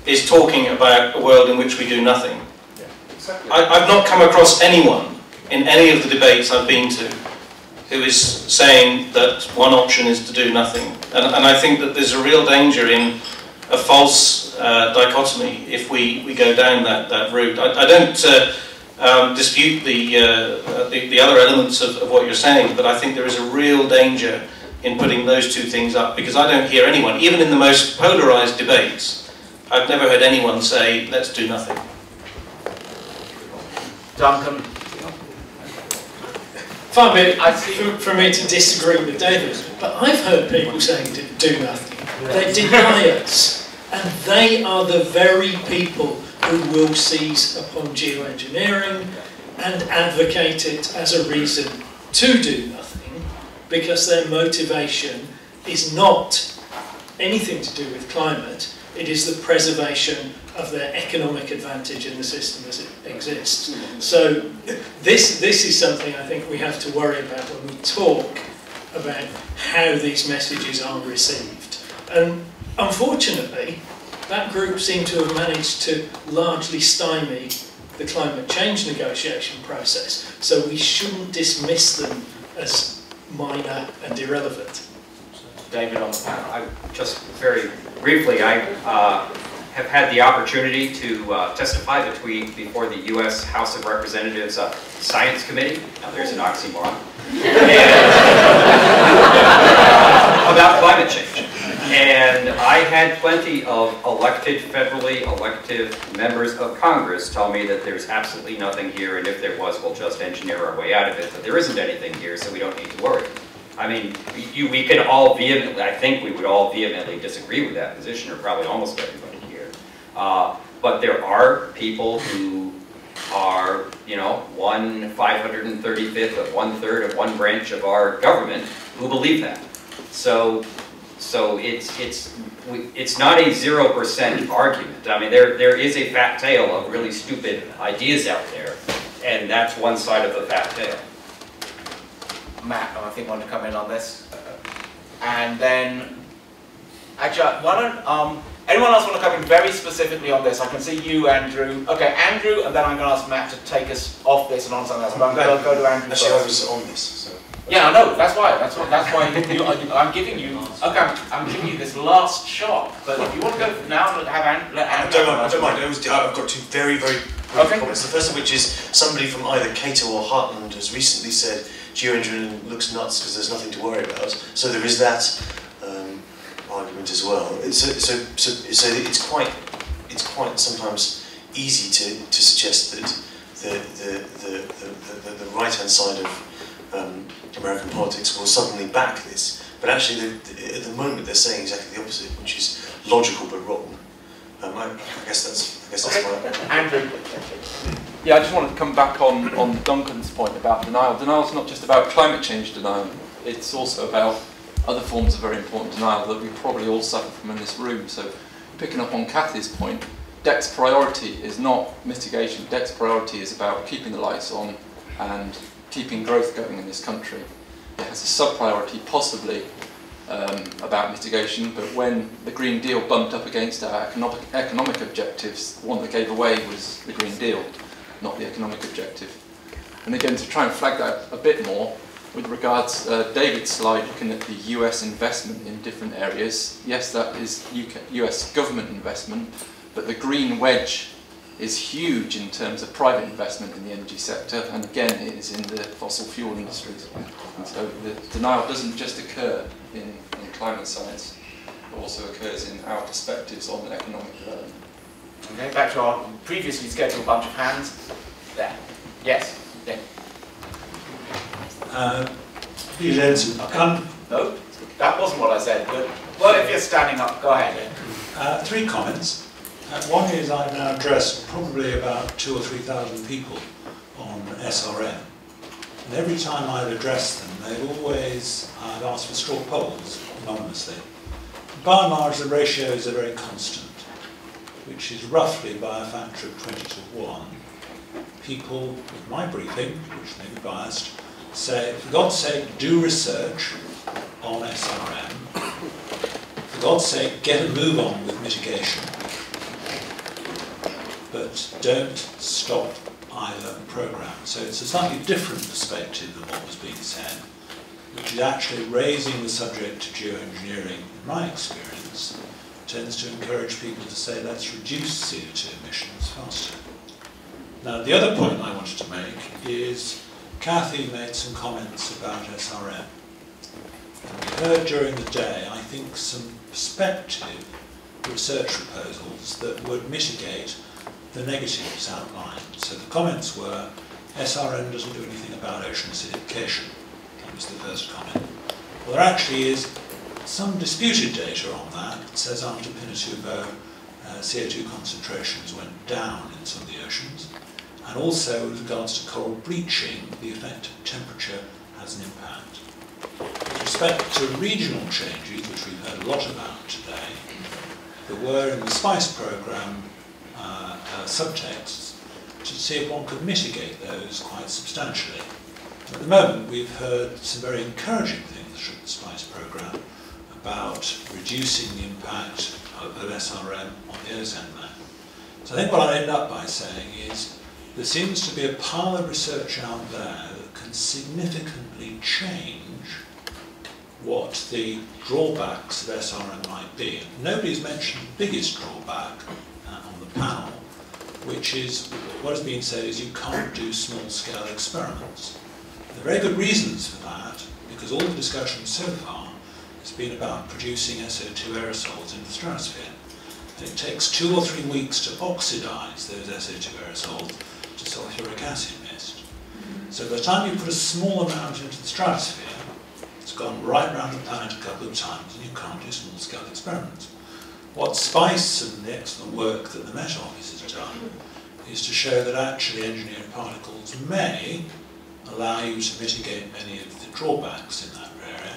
Speaker 13: is talking about a world in which we do nothing.
Speaker 12: Yeah, exactly.
Speaker 13: I've not come across anyone in any of the debates I've been to who is saying that one option is to do nothing. And I think that there's a real danger in a false dichotomy if we go down that route. I don't dispute the other elements of what you're saying, but I think there is a real danger in putting those two things up, because I don't hear anyone, even in the most polarised debates, I've never heard anyone say, let's do nothing.
Speaker 1: Duncan?
Speaker 12: far be it for me to disagree with David, but I've heard people saying do nothing. They deny us, and they are the very people who will seize upon geoengineering and advocate it as a reason to do nothing, because their motivation is not anything to do with climate, it is the preservation of their economic advantage in the system as it exists. So this is something I think we have to worry about when we talk about how these messages are received. And unfortunately, that group seem to have managed to largely stymie the climate change negotiation process. So we shouldn't dismiss them as minor and irrelevant.
Speaker 4: David on the panel. I just very briefly, I have had the opportunity to testify before the U.S. House of Representatives Science Committee. Now there's an oxymoron. About climate change. And I had plenty of federally elected members of Congress tell me that there's absolutely nothing here, and if there was, we'll just engineer our way out of it, but there isn't anything here, so we don't need to worry. I mean, we could all vehemently, I think we would all vehemently disagree with that position, or probably almost everybody here. But there are people who are, you know, 1/535th of 1/3 of one branch of our government who believe that. So it's not a 0% argument. I mean, there is a fat tail of really stupid ideas out there, and that's one side of the fat tail.
Speaker 14: Matt, I think, want to come in on this, and then actually, why don't anyone else want to come in very specifically on this? I can see you, Andrew. Okay, Andrew, and then I'm going to ask Matt to take us off this and on something else. But I'm going to go to Andrew.
Speaker 15: Actually, I was on this. So.
Speaker 14: Yeah, I know. That's why. That's why I'm giving you. Okay, I'm giving you this last shot. But if you want to go now, let Andrew.
Speaker 15: I don't mind. I've got two very brief comments. The first of which is somebody from either Cato or Heartland has recently said geoengineering looks nuts because there's nothing to worry about. So there is that argument as well. So it's quite sometimes easy to suggest that the right-hand side of American politics will suddenly back this, but actually at the moment they're saying exactly the opposite, which is logical but wrong. I guess that's
Speaker 14: okay.
Speaker 15: my
Speaker 14: Andrew.
Speaker 16: Yeah, I just wanted to come back on Duncan's point about denial. Denial is not just about climate change denial, it's also about other forms of very important denial that we probably all suffer from in this room. So picking up on Cathy's point, DEC's priority is not mitigation. DEC's priority is about keeping the lights on and keeping growth going in this country. It has a sub-priority possibly about mitigation, but when the Green Deal bumped up against our economic objectives, the one that gave away was the Green Deal, not the economic objective. And again, to try and flag that a bit more, with regards David's slide looking at the US investment in different areas, yes, that is US government investment, but the green wedge is huge in terms of private investment in the energy sector, and again it is in the fossil fuel industries. And so the denial doesn't just occur in climate science, it also occurs in our perspectives on economic development.
Speaker 14: Okay, back to our previously scheduled bunch of hands. There. Yes. Yeah. No, that wasn't what I said, but well, if you're standing up, go ahead.
Speaker 17: 3 comments. One is I've now addressed probably about 2,000 or 3,000 people on SRM. And every time I've addressed them, I've asked for straw polls anonymously. By and large, the ratios are very constant, which is roughly by a factor of 20 to 1. People, with my briefing, which may be biased, say, for God's sake, do research on SRM. For God's sake, get a move on with mitigation. But don't stop either programme. So it's a slightly different perspective than what was being said, which is actually raising the subject to geoengineering, in my experience, tends to encourage people to say, let's reduce CO2 emissions faster. Now, the other point I wanted to make is Cathy made some comments about SRM. And we heard during the day, I think, some prospective research proposals that would mitigate the negatives outlined. So the comments were, SRM doesn't do anything about ocean acidification. That was the first comment. Well, there actually is some disputed data on that. It says after Pinatubo, CO2 concentrations went down in some of the oceans. And also, with regards to coral bleaching, the effect of temperature has an impact. With respect to regional changes, which we've heard a lot about today, there were in the SPICE programme subtexts to see if one could mitigate those quite substantially. At the moment, we've heard some very encouraging things from the SPICE programme about reducing the impact of SRM on the ozone layer. So I think what I'd end up by saying is there seems to be a pile of research out there that can significantly change what the drawbacks of SRM might be. Nobody's mentioned the biggest drawback on the panel, which is what has been said is you can't do small-scale experiments. There are very good reasons for that, because all the discussion so far has been about producing SO2 aerosols in the stratosphere. And it takes 2 or 3 weeks to oxidize those SO2 aerosols to sulfuric acid mist. So by the time you put a small amount into the stratosphere, it's gone right round the planet a couple of times, and you can't do small-scale experiments. What SPICE and the excellent work that the Met Office has done is to show that actually engineered particles may allow you to mitigate many of the drawbacks in that area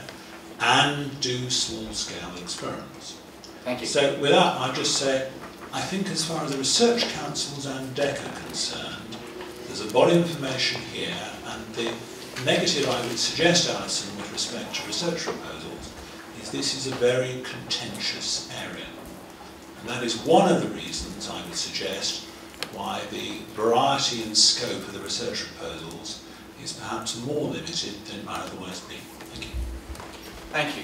Speaker 17: and do small-scale experiments.
Speaker 14: Thank you.
Speaker 17: So with that, I'd just say, I think as far as the research councils and DEC are concerned, there's a body of information here, and the negative I would suggest, Alison, with respect to research proposals, is this is a very contentious area. And that is one of the reasons I would suggest why the variety and scope of the research proposals is perhaps more limited than it might otherwise be. Thank you.
Speaker 14: Thank you.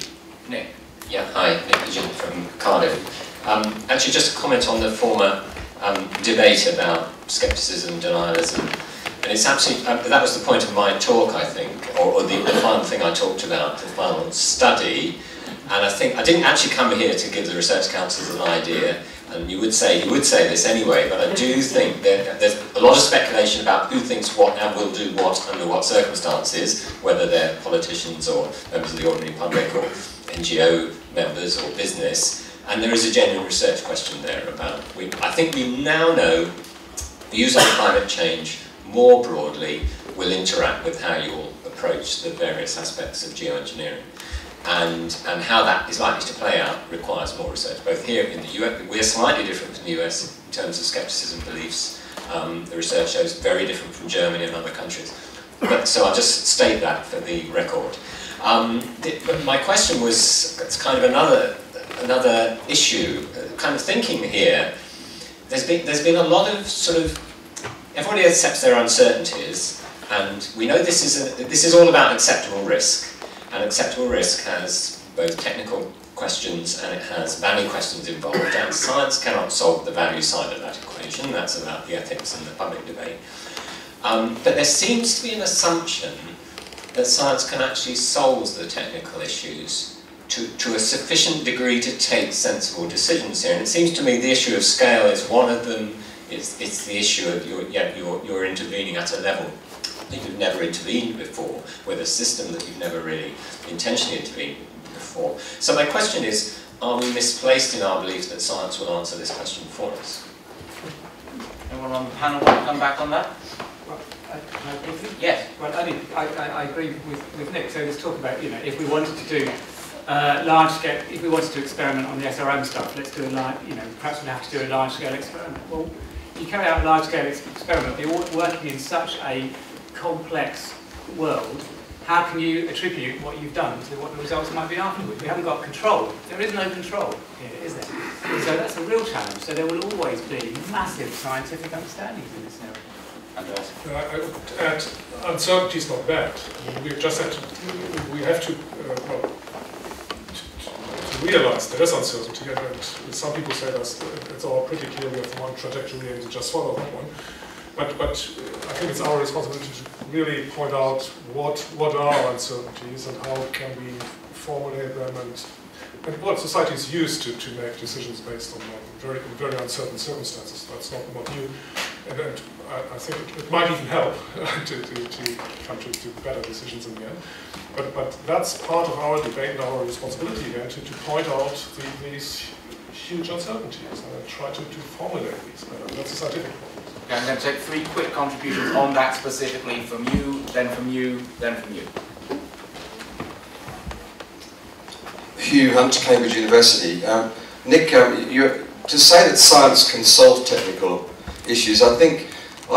Speaker 14: Nick.
Speaker 18: Yeah, hi, Nick Pigeon from Cardiff. Actually, just a comment on the former debate about scepticism, denialism. And it's absolutely, that was the point of my talk, I think, or the final thing I talked about, the final study. And I think, I didn't actually come here to give the research councils an idea, and you would say this anyway, but I do think that there's a lot of speculation about who thinks what and will do what under what circumstances, whether they're politicians or members of the ordinary public or NGO members or business. And there is a genuine research question there about, I think we now know views on climate change more broadly will interact with how you all approach the various aspects of geoengineering. And how that is likely to play out requires more research, both here in the US. We're slightly different from the US in terms of skepticism beliefs. The research shows very different from Germany and other countries. But, so I'll just state that for the record. But my question was, it's kind of another issue, kind of thinking here. There's been a lot of sort of, everybody accepts their uncertainties, and we know this is all about acceptable risk. And acceptable risk has both technical questions and it has value questions involved, and science cannot solve the value side of that equation. That's about the ethics and the public debate. But there seems to be an assumption that science can actually solve the technical issues to a sufficient degree to take sensible decisions here. And it seems to me the issue of scale is one of them. It's the issue of you're intervening at a level that you've never intervened before, with a system that you've never really intentionally intervened before. So my question is, are we misplaced in our belief that science will answer this question for us?
Speaker 14: Anyone on the panel want to come back on that?
Speaker 2: Well,
Speaker 14: yes.
Speaker 2: Well, I agree with Nick. So let's talk about, if we wanted to do large scale, if we wanted to experiment on the SRM stuff, let's do perhaps we'd have to do a large scale experiment. Well, you carry out a large scale experiment, you're working in such a complex world. How can you attribute what you've done to what the results might be afterwards? We haven't got control. There is no control here, is there? So that's a real challenge. So there will always be massive scientific understandings in this area.
Speaker 14: Andreas?
Speaker 5: I would add, uncertainty is not bad. I mean, we have to realize there is uncertainty, and some people say that it's all pretty clear we have one trajectory and to just follow that one. But I think it's our responsibility to really point out what are uncertainties and how can we formulate them, and what society is used to make decisions based on very uncertain circumstances. That's not new. And I think it might even help to come to better decisions in the end. But that's part of our debate and our responsibility then to point out these huge uncertainties and try to formulate these better. That's a scientific point.
Speaker 14: Okay, I'm going to take 3 quick contributions on that specifically from you, then from you, then from you.
Speaker 19: Hugh Hunt, Cambridge University. Nick, to say that science can solve technical issues, I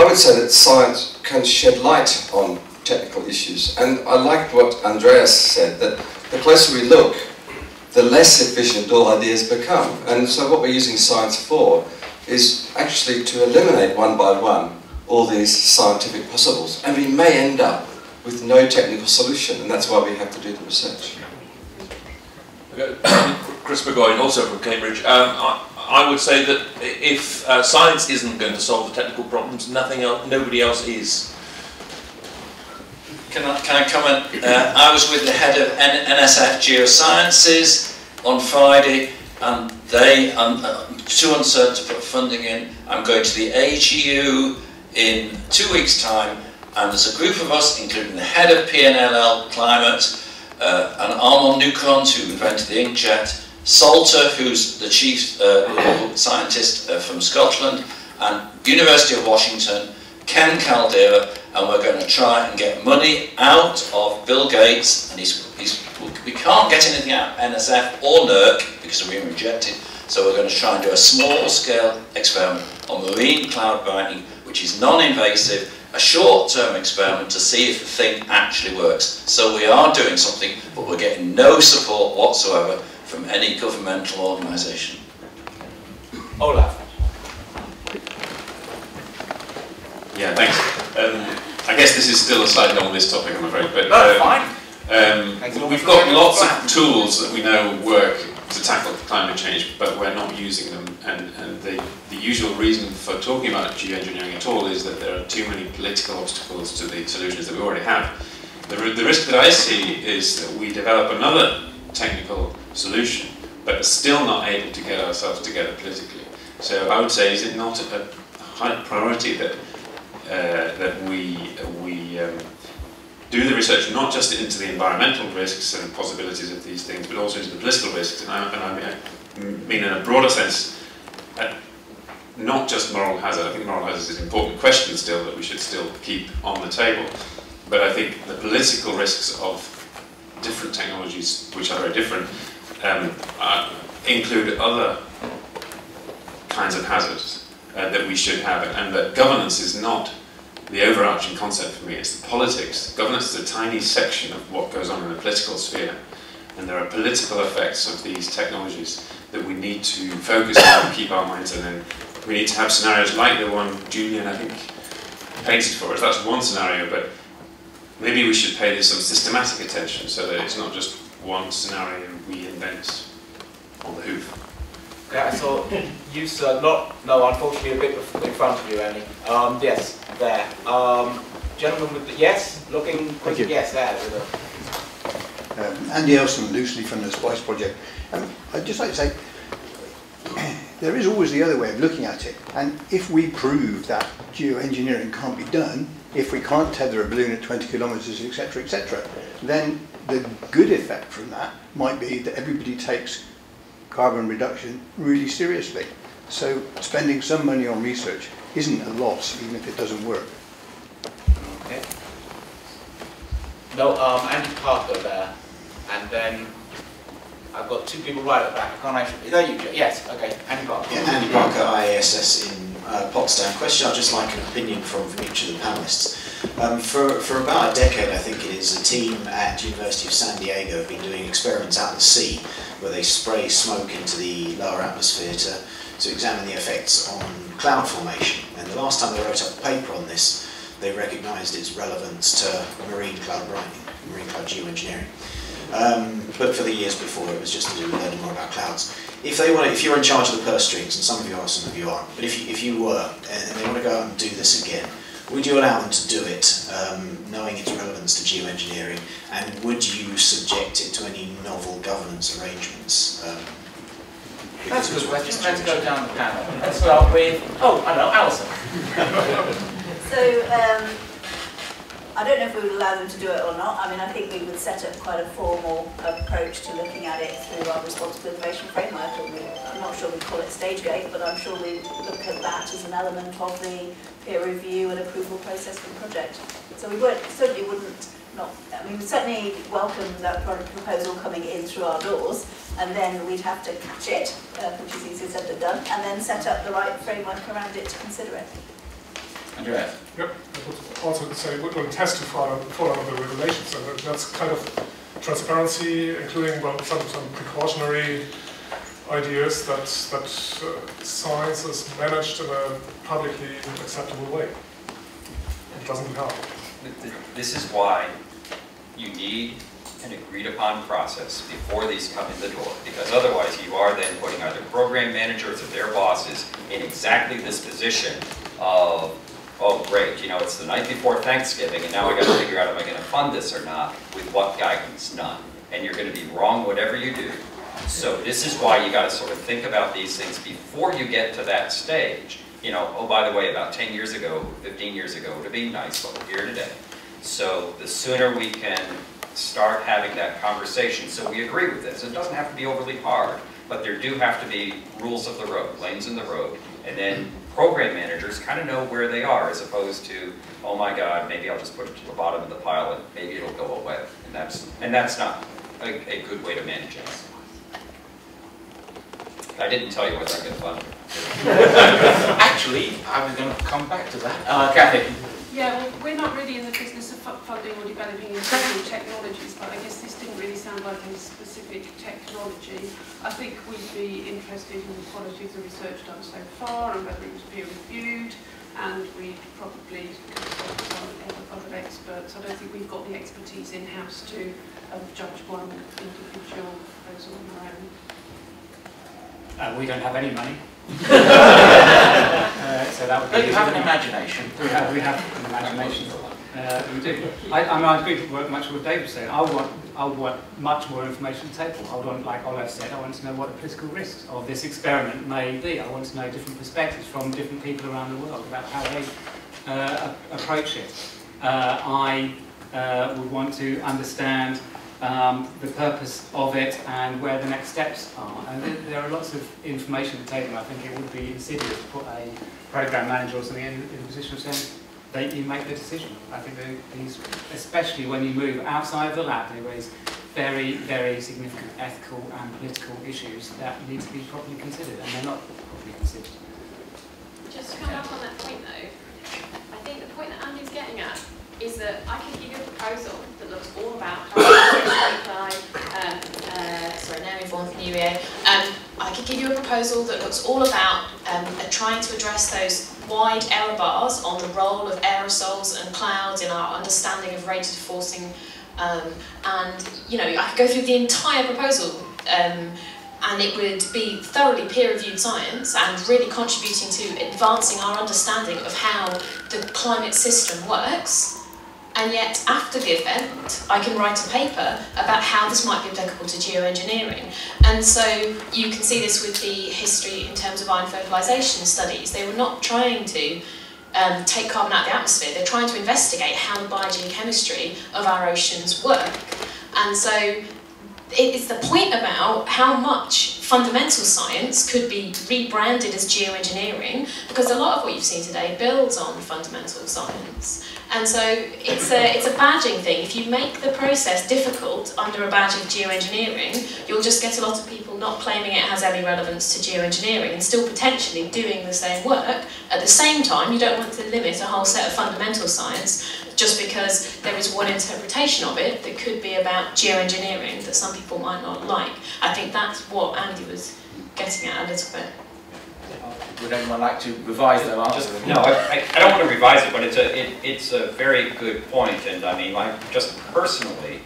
Speaker 19: would say that science can shed light on technical issues. And I liked what Andreas said, that the closer we look, the less efficient all ideas become. And so what we're using science for is actually to eliminate one by one all these scientific possibles. And we may end up with no technical solution, and that's why we have to do the research.
Speaker 20: Chris Burgoyne, also from Cambridge. I would say that if science isn't going to solve the technical problems, nobody else is.
Speaker 7: Can I comment? I was with the head of NSF Geosciences on Friday, and they too uncertain to put funding in. I'm going to the AGU in 2 weeks' time, and there's a group of us, including the head of PNLL Climate, and Armand Nukrons, who invented the inkjet, Salter, who's the chief scientist from Scotland, and University of Washington, Ken Caldera, and we're going to try and get money out of Bill Gates, and we can't get anything out of NSF or NERC because we're being rejected, so we're going to try and do a small-scale experiment on marine cloud mining, which is non-invasive, a short-term experiment to see if the thing actually works. So we are doing something, but we're getting no support whatsoever from any governmental organisation.
Speaker 14: Olaf.
Speaker 21: Yeah, thanks. I guess this is still a slightly on this topic, I'm afraid, but
Speaker 14: fine.
Speaker 21: We've got lots of tools that we know work to tackle climate change, but we're not using them. And the usual reason for talking about geoengineering at all is that there are too many political obstacles to the solutions that we already have. The risk that I see is that we develop another technical solution, but still not able to get ourselves together politically. So I would say, is it not a high priority that we do the research not just into the environmental risks and possibilities of these things, but also into the political risks, and I mean in a broader sense, not just moral hazard. I think moral hazard is an important question still that we should still keep on the table, but I think the political risks of different technologies, which are very different, include other kinds of hazards that we should have, and that governance is not the overarching concept for me, it's the politics. Governance is a tiny section of what goes on in the political sphere, and there are political effects of these technologies that we need to focus on and keep our minds in, and we need to have scenarios like the one Julian, I think, painted for us. That's one scenario, but maybe we should pay this some systematic attention so that it's not just one scenario we invent on the hoof.
Speaker 14: Okay, I saw you, sir. No, unfortunately, a bit in front of you, Andy. Yes, there. Gentleman with the yes, looking.
Speaker 22: Thank you.
Speaker 14: Yes, there.
Speaker 22: Andy Alison, loosely from the SPICE project. I'd just like to say, there is always the other way of looking at it. And if we prove that geoengineering can't be done, if we can't tether a balloon at 20 kilometres, etc., then the good effect from that might be that everybody takes carbon reduction really seriously. So spending some money on research isn't a loss, even if it doesn't work.
Speaker 14: Okay. No, Andy Parker there, and then I've got 2 people right at the back. I can't actually. Is that you? Yes. Okay. Andy Parker.
Speaker 23: Yeah, Andy Parker, IASS in Potsdam. Question: I'd just like an opinion from each of the panelists. For about a decade, I think it is, a team at University of San Diego have been doing experiments out at sea, where they spray smoke into the lower atmosphere to examine the effects on cloud formation. And the last time they wrote up a paper on this, they recognised its relevance to marine cloud mining, marine cloud geoengineering. But for the years before, it was just to do with learning more about clouds. If you're in charge of the purse strings, and some of you are, some of you aren't, but if you were, and they want to go out and do this again, would you allow them to do it, knowing its relevance to geoengineering, and would you subject it to any novel governance arrangements?
Speaker 14: That's a good question. Let's go down the panel. Let's start with, oh, I know, Alison.
Speaker 3: So, I don't know if we would allow them to do it or not. I mean, I think we would set up quite a formal approach to looking at it through our responsible information framework. And I'm not sure we'd call it stage gate, but I'm sure we look at that as an element of the peer review and approval process for the project. So we certainly wouldn't not. I mean, we certainly welcome that proposal coming in through our doors, and then we'd have to catch it, which is easier said than done, and then set up the right framework around it to consider it.
Speaker 14: Andreas.
Speaker 5: Yep, I would also say we're going to test to follow the regulations, and that's kind of transparency, including some precautionary ideas that science is managed in a publicly acceptable way. It doesn't help.
Speaker 4: This is why you need an agreed upon process before these come in the door, because otherwise you are then putting either program managers or their bosses in exactly this position of, oh great, you know, it's the night before Thanksgiving and now I got to figure out am I going to fund this or not with what guidance? None. And you're going to be wrong whatever you do. So this is why you got to sort of think about these things before you get to that stage. You know, oh by the way, about 10 years ago, 15 years ago, it would have been nice, but we're here today. So the sooner we can start having that conversation, so we agree with this. It doesn't have to be overly hard, but there do have to be rules of the road, lanes in the road, and then program managers kind of know where they are, as opposed to, oh my God, maybe I'll just put it to the bottom of the pile and maybe it'll go away. And that's not a good way to manage it. I didn't tell you what I'm going to fund.
Speaker 14: Actually, I was going to come back to that. Cathy.
Speaker 10: Yeah, well, we're not really in the business of funding or developing individual technologies, but I guess this didn't really sound like a specific technology. I think we'd be interested in the quality of the research done so far and whether it was peer-reviewed, and we'd probably consult some other experts. I don't think we've got the expertise in-house to judge one individual proposal on our own.
Speaker 2: We don't have any money. So that would be.
Speaker 14: But you have an imagination.
Speaker 2: We have an imagination. We do. I agree with much of what David said. I would want much more information on the table. I would want, like Olaf said, I want to know what the political risks of this experiment may be. I want to know different perspectives from different people around the world about how they approach it. I would want to understand the purpose of it and where the next steps are. And there are lots of information on the table. I think it would be insidious to put a program manager or something in the position of saying that you make the decision. I think these, especially when you move outside of the lab, they raise very, very significant ethical and political issues that need to be properly considered, and they're not properly considered.
Speaker 6: Just to come back on that point though, I think the point that Andy's getting at is that I can give you a proposal that looks all about sorry, now we've gone for New Year. I could give you a proposal that looks all about trying to address those wide error bars on the role of aerosols and clouds in our understanding of rated forcing, and you know, I could go through the entire proposal, and it would be thoroughly peer-reviewed science and really contributing to advancing our understanding of how the climate system works. And yet, after the event, I can write a paper about how this might be applicable to geoengineering. And so you can see this with the history in terms of iron fertilisation studies. They were not trying to take carbon out of the atmosphere. They're trying to investigate how the biogeochemistry of our oceans work. And so it's the point about how much fundamental science could be rebranded as geoengineering, because a lot of what you've seen today builds on fundamental science. And so it's a badging thing. If you make the process difficult under a badge of geoengineering, you'll just get a lot of people not claiming it has any relevance to geoengineering and still potentially doing the same work. At the same time, you don't want to limit a whole set of fundamental science just because there is one interpretation of it that could be about geoengineering that some people might not like. I think that's what Andy was getting at a little bit.
Speaker 14: Would anyone like to revise their answer?
Speaker 4: No, I don't want to revise it, but it's a very good point. And I mean, just personally,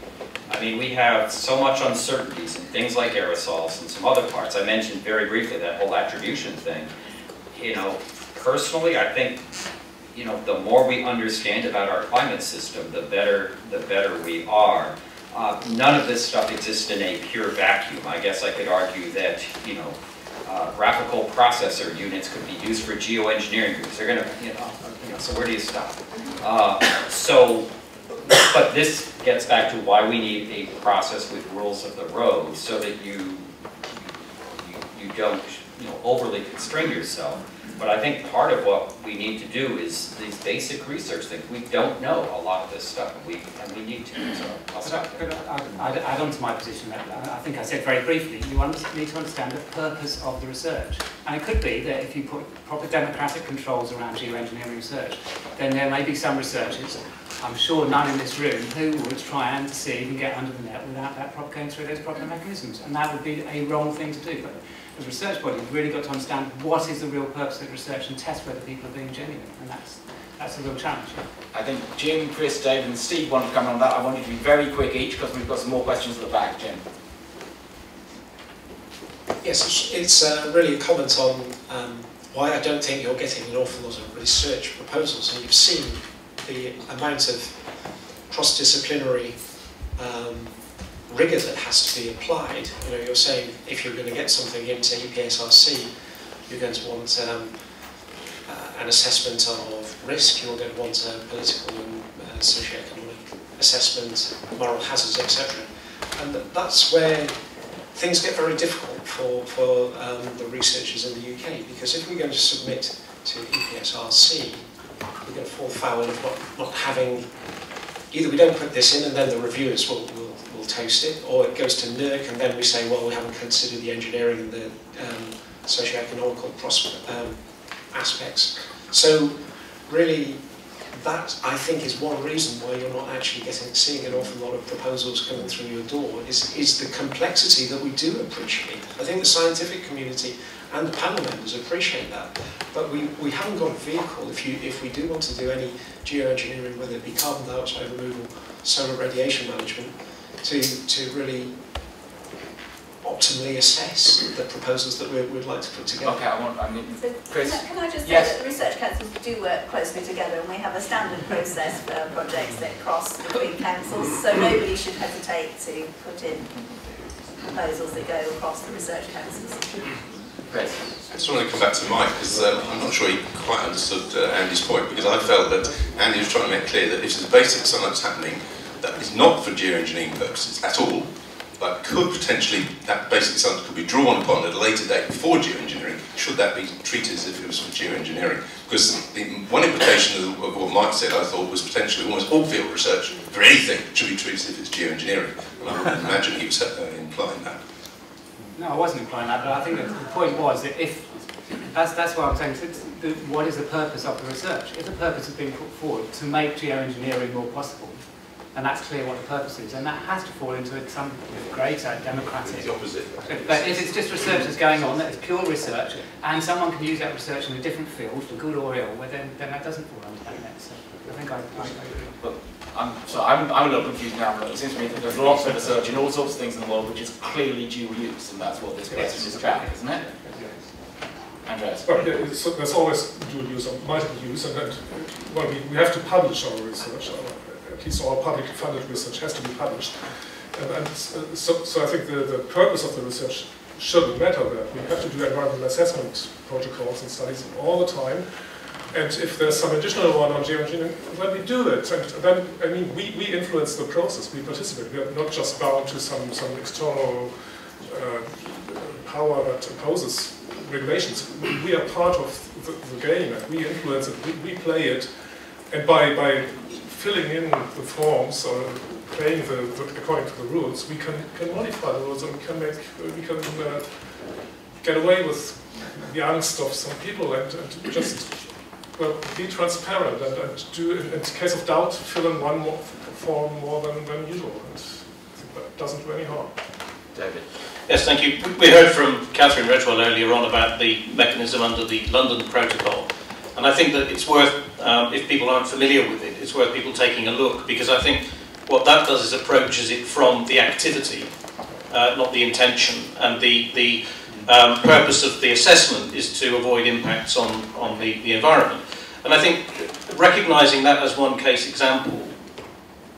Speaker 4: I mean, we have so much uncertainties in things like aerosols and some other parts. I mentioned very briefly that whole attribution thing. You know, personally, I think, you know, the more we understand about our climate system, the better we are. None of this stuff exists in a pure vacuum. I guess I could argue that, you know, graphical processor units could be used for geoengineering groups. They're going to, so where do you stop? But this gets back to why we need a process with rules of the road, so that you don't overly constrain yourself. But I think part of what we need to do is these basic research things. We don't know a lot of this stuff, and we need to. So I'll stop there.
Speaker 2: I'd add on to my position that I think I said very briefly, you need to understand the purpose of the research. And it could be that if you put proper democratic controls around geoengineering research, then there may be some researchers, I'm sure none in this room, who would try and deceive and get under the net without that going through those proper mechanisms. And that would be a wrong thing to do. But as a research body, you've really got to understand what is the real purpose of the research and test whether people are being genuine. And that's a real challenge.
Speaker 14: I think Jim, Chris, David and Steve want to come on that. I want you to be very quick each, because we've got some more questions at the back. Jim.
Speaker 12: Yes, it's really a comment on why I don't think you're getting an awful lot of research proposals. And you've seen the amount of cross-disciplinary rigour that has to be applied. You're saying if you're going to get something into EPSRC, you're going to want an assessment of risk, you're going to want a political and socio-economic assessment, moral hazards, etc. And that's where things get very difficult for the researchers in the UK, because if we're going to submit to EPSRC, we're going to fall foul of not having, either we don't put this in and then the reviewers will toast it, or it goes to NERC and then we say, well, we haven't considered the engineering and the socio-economical aspects. So really, that I think is one reason why you're not actually seeing an awful lot of proposals coming through your door, is the complexity that we do appreciate. I think the scientific community and the panel members appreciate that, but we haven't got a vehicle. If we do want to do any geoengineering, whether it be carbon dioxide removal, solar radiation management, to really optimally assess the proposals that we'd like to put together.
Speaker 14: Okay, Chris.
Speaker 3: Can I just say
Speaker 14: yes.
Speaker 3: that the research councils do work closely together, and we have a standard process for projects that cross between councils, so nobody should hesitate to put in proposals that go across the research councils.
Speaker 14: Chris.
Speaker 21: I just wanted to come back to Mike, because I'm not sure he quite understood Andy's point, because I felt that Andy was trying to make clear that if there's basic science happening that is not for geoengineering purposes at all, but could potentially, that basic science could be drawn upon at a later date for geoengineering, should that be treated as if it was for geoengineering? Because one implication of what Mike said, I thought, was potentially almost all field research for anything should be treated as if it's geoengineering. And I would imagine he was implying that.
Speaker 2: No, I wasn't implying that, but I think that the point was that if, that's what I'm saying, what is the purpose of the research? If the purpose has been put forward to make geoengineering more possible, and that's clear what the purpose is, and that has to fall into some greater democratic.
Speaker 21: It's the opposite.
Speaker 2: But if it's just research that's going on, that is pure research, and someone can use that research in a different field, for good or ill, well, then that doesn't fall under that net. So I think I agree.
Speaker 14: But I'm a little confused now, but it seems to me that there's lots of research in all sorts of things in the world which is clearly dual use, and that's what this question is about, isn't it? Andreas.
Speaker 5: Well, yeah, there's always dual use or multiple use, and then, well, we have to publish our research. At least all publicly funded research has to be published. And so I think the purpose of the research shouldn't matter that. We have to do environmental assessment protocols and studies all the time. And if there's some additional one on geoengineering, then we do it. And then, I mean, we influence the process, we participate. We are not just bound to some external power that imposes regulations. We are part of the game, and we influence it, we play it. And by filling in the forms or playing according to the rules, we can modify the rules, and we can get away with the angst of some people and just be transparent and do, in case of doubt, fill in one form more than usual. And I think that doesn't do any harm.
Speaker 14: David.
Speaker 8: Yes, thank you. We heard from Catherine Redwell earlier on about the mechanism under the London Protocol. And I think that it's worth, if people aren't familiar with it, it's worth people taking a look, because I think what that does is approaches it from the activity, not the intention. And the purpose of the assessment is to avoid impacts on the environment. And I think recognising that as one case example,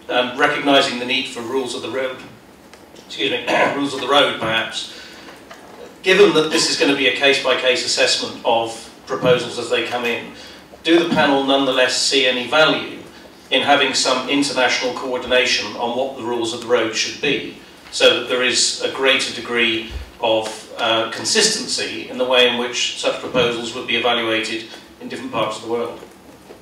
Speaker 8: and recognising the need for rules of the road, rules of the road perhaps, given that this is going to be a case-by-case assessment of proposals as they come in, do the panel nonetheless see any value in having some international coordination on what the rules of the road should be, so that there is a greater degree of consistency in the way in which such proposals would be evaluated in different parts of the world?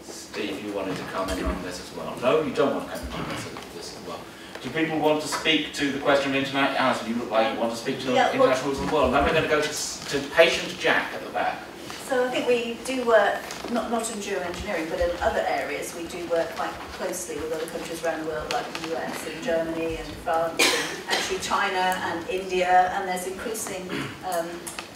Speaker 14: Steve, you wanted to comment on this as well. No, you don't want to comment on this as well. Do people want to speak to the question of international? Alison, you look like you want to speak to international rules of the world. Then we're going to go to patient Jack at the back.
Speaker 3: So I think we do work, not in geoengineering, but in other areas, we do work quite closely with other countries around the world, like the US and Germany and France and actually China and India, and there's increasing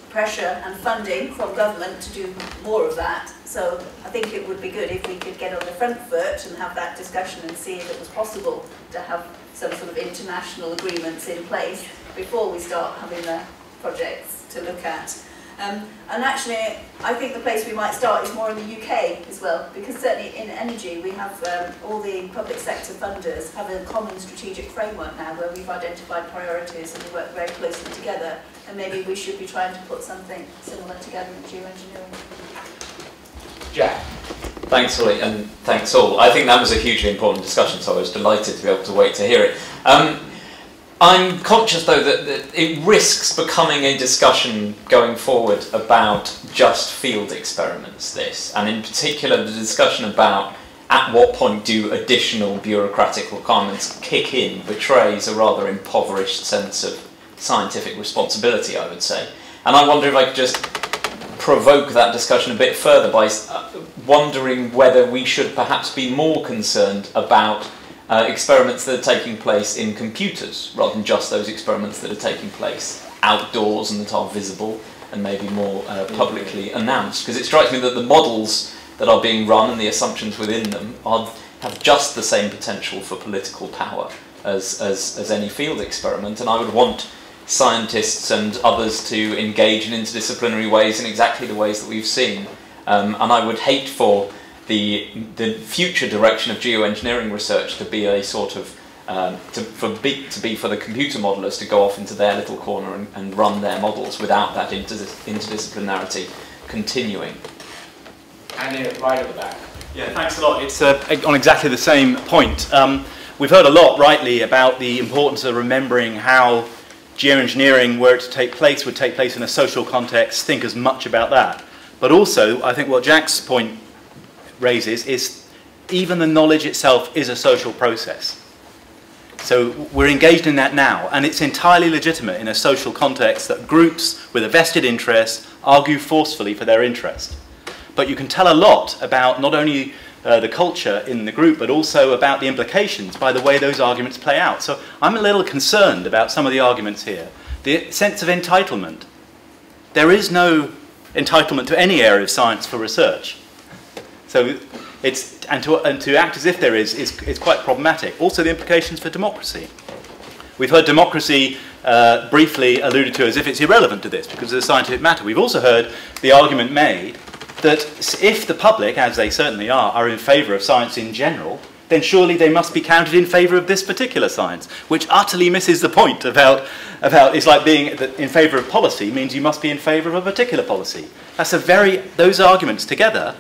Speaker 3: pressure and funding from government to do more of that. So I think it would be good if we could get on the front foot and have that discussion and see if it was possible to have some sort of international agreements in place before we start having the projects to look at. And actually, I think the place we might start is more in the UK as well, because certainly in energy we have all the public sector funders have a common strategic framework now where we've identified priorities and we work very closely together, and maybe we should be trying to put something similar together in geoengineering.
Speaker 14: Jack.
Speaker 9: Thanks, Holly, and thanks all. I think that was a hugely important discussion, so I was delighted to be able to wait to hear it. I'm conscious, though, that it risks becoming a discussion going forward about just field experiments, this, and in particular the discussion about at what point do additional bureaucratic requirements kick in betrays a rather impoverished sense of scientific responsibility, I would say. And I wonder if I could just provoke that discussion a bit further by wondering whether we should perhaps be more concerned about experiments that are taking place in computers, rather than just those experiments that are taking place outdoors and that are visible and maybe more publicly announced. Because it strikes me that the models that are being run and the assumptions within them have just the same potential for political power as any field experiment, and I would want scientists and others to engage in interdisciplinary ways in exactly the ways that we've seen. And I would hate for the future direction of geoengineering research to be a sort of for the computer modelers to go off into their little corner and run their models without that interdisciplinarity continuing.
Speaker 14: And right at the back.
Speaker 11: Yeah, thanks a lot. It's on exactly the same point. We've heard a lot, rightly, about the importance of remembering how geoengineering, were it to take place, would take place in a social context. Think as much about that. But also, I think what Jack's point raises is even the knowledge itself is a social process. So we're engaged in that now, and it's entirely legitimate in a social context that groups with a vested interest argue forcefully for their interest. But you can tell a lot about not only the culture in the group, but also about the implications by the way those arguments play out. So I'm a little concerned about some of the arguments here. The sense of entitlement. There is no entitlement to any area of science for research. So to act as if there is quite problematic. Also the implications for democracy. We've heard democracy briefly alluded to as if it's irrelevant to this because it's a scientific matter. We've also heard the argument made that if the public, as they certainly are in favour of science in general, then surely they must be counted in favour of this particular science, which utterly misses the point about it's like being in favour of policy means you must be in favour of a particular policy. That's those arguments together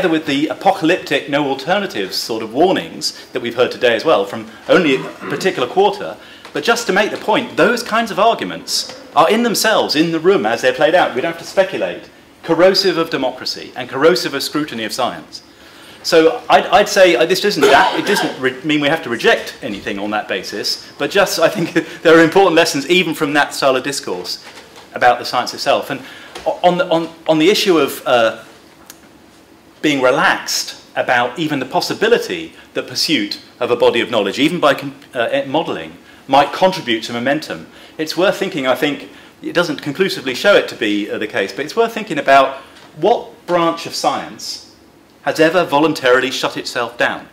Speaker 11: with the apocalyptic no alternatives sort of warnings that we've heard today as well from only a particular quarter, but just to make the point, those kinds of arguments are in themselves, in the room as they're played out, we don't have to speculate, corrosive of democracy and corrosive of scrutiny of science. So I'd say this doesn't mean we have to reject anything on that basis, but just I think there are important lessons even from that style of discourse about the science itself. And on the issue of being relaxed about even the possibility that pursuit of a body of knowledge, even by modelling, might contribute to momentum, it's worth thinking, I think, it doesn't conclusively show it to be the case, but it's worth thinking about what branch of science has ever voluntarily shut itself down.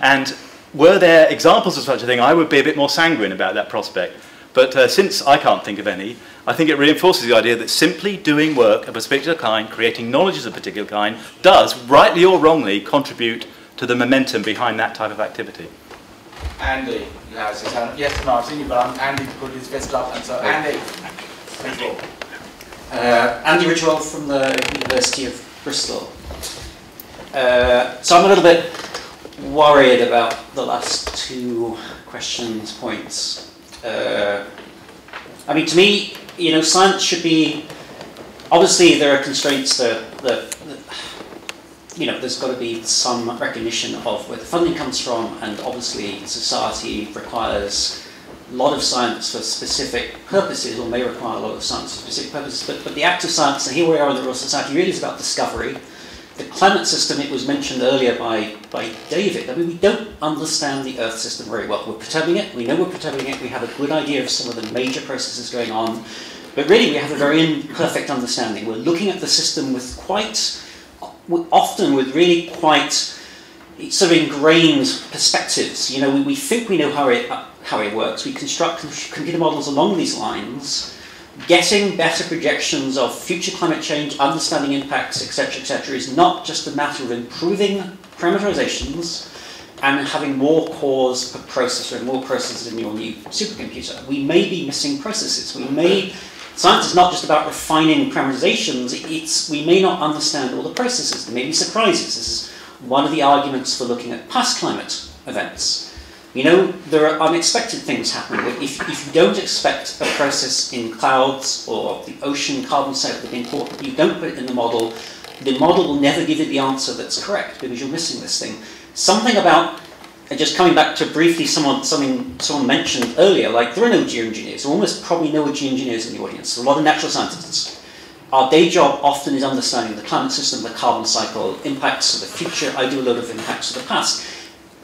Speaker 11: And were there examples of such a thing, I would be a bit more sanguine about that prospect. But since I can't think of any, I think it reinforces the idea that simply doing work of a particular kind, creating knowledge of a particular kind, does, rightly or wrongly, contribute to the momentum behind that type of activity.
Speaker 14: Andy has his hand. Yes, no, I've seen you, but Andy put his fist up, and so Andy.
Speaker 1: Thank you. Andy Ridgewell from the University of Bristol. So I'm a little bit worried about the last two points. I mean, to me, you know, science should be, obviously there are constraints that you know, there's got to be some recognition of where the funding comes from, and obviously society requires a lot of science for specific purposes, or may require a lot of science for specific purposes, but the act of science, and here we are in the Royal Society, really is about discovery. The climate system, it was mentioned earlier by David. I mean, we don't understand the Earth system very well. We're perturbing it, we know we're perturbing it, we have a good idea of some of the major processes going on, but really we have a very imperfect understanding. We're looking at the system with often with really quite sort of ingrained perspectives. You know, we think we know how it works. We construct computer models along these lines, getting better projections of future climate change, understanding impacts, etc., is not just a matter of improving parameterizations and having more cores per processor and more processors in your new supercomputer. We may be missing processes. Science is not just about refining parameterizations, we may not understand all the processes. There may be surprises. This is one of the arguments for looking at past climate events. You know, there are unexpected things happening. If you don't expect a process in clouds or the ocean carbon cycle to be important, you don't put it in the model will never give you the answer that's correct because you're missing this thing. Something about, and just coming back to briefly someone mentioned earlier, like there are no geoengineers, there are almost probably no geoengineers in the audience, there are a lot of natural scientists. Our day job often is understanding the climate system, the carbon cycle, impacts of the future. I do a lot of impacts of the past.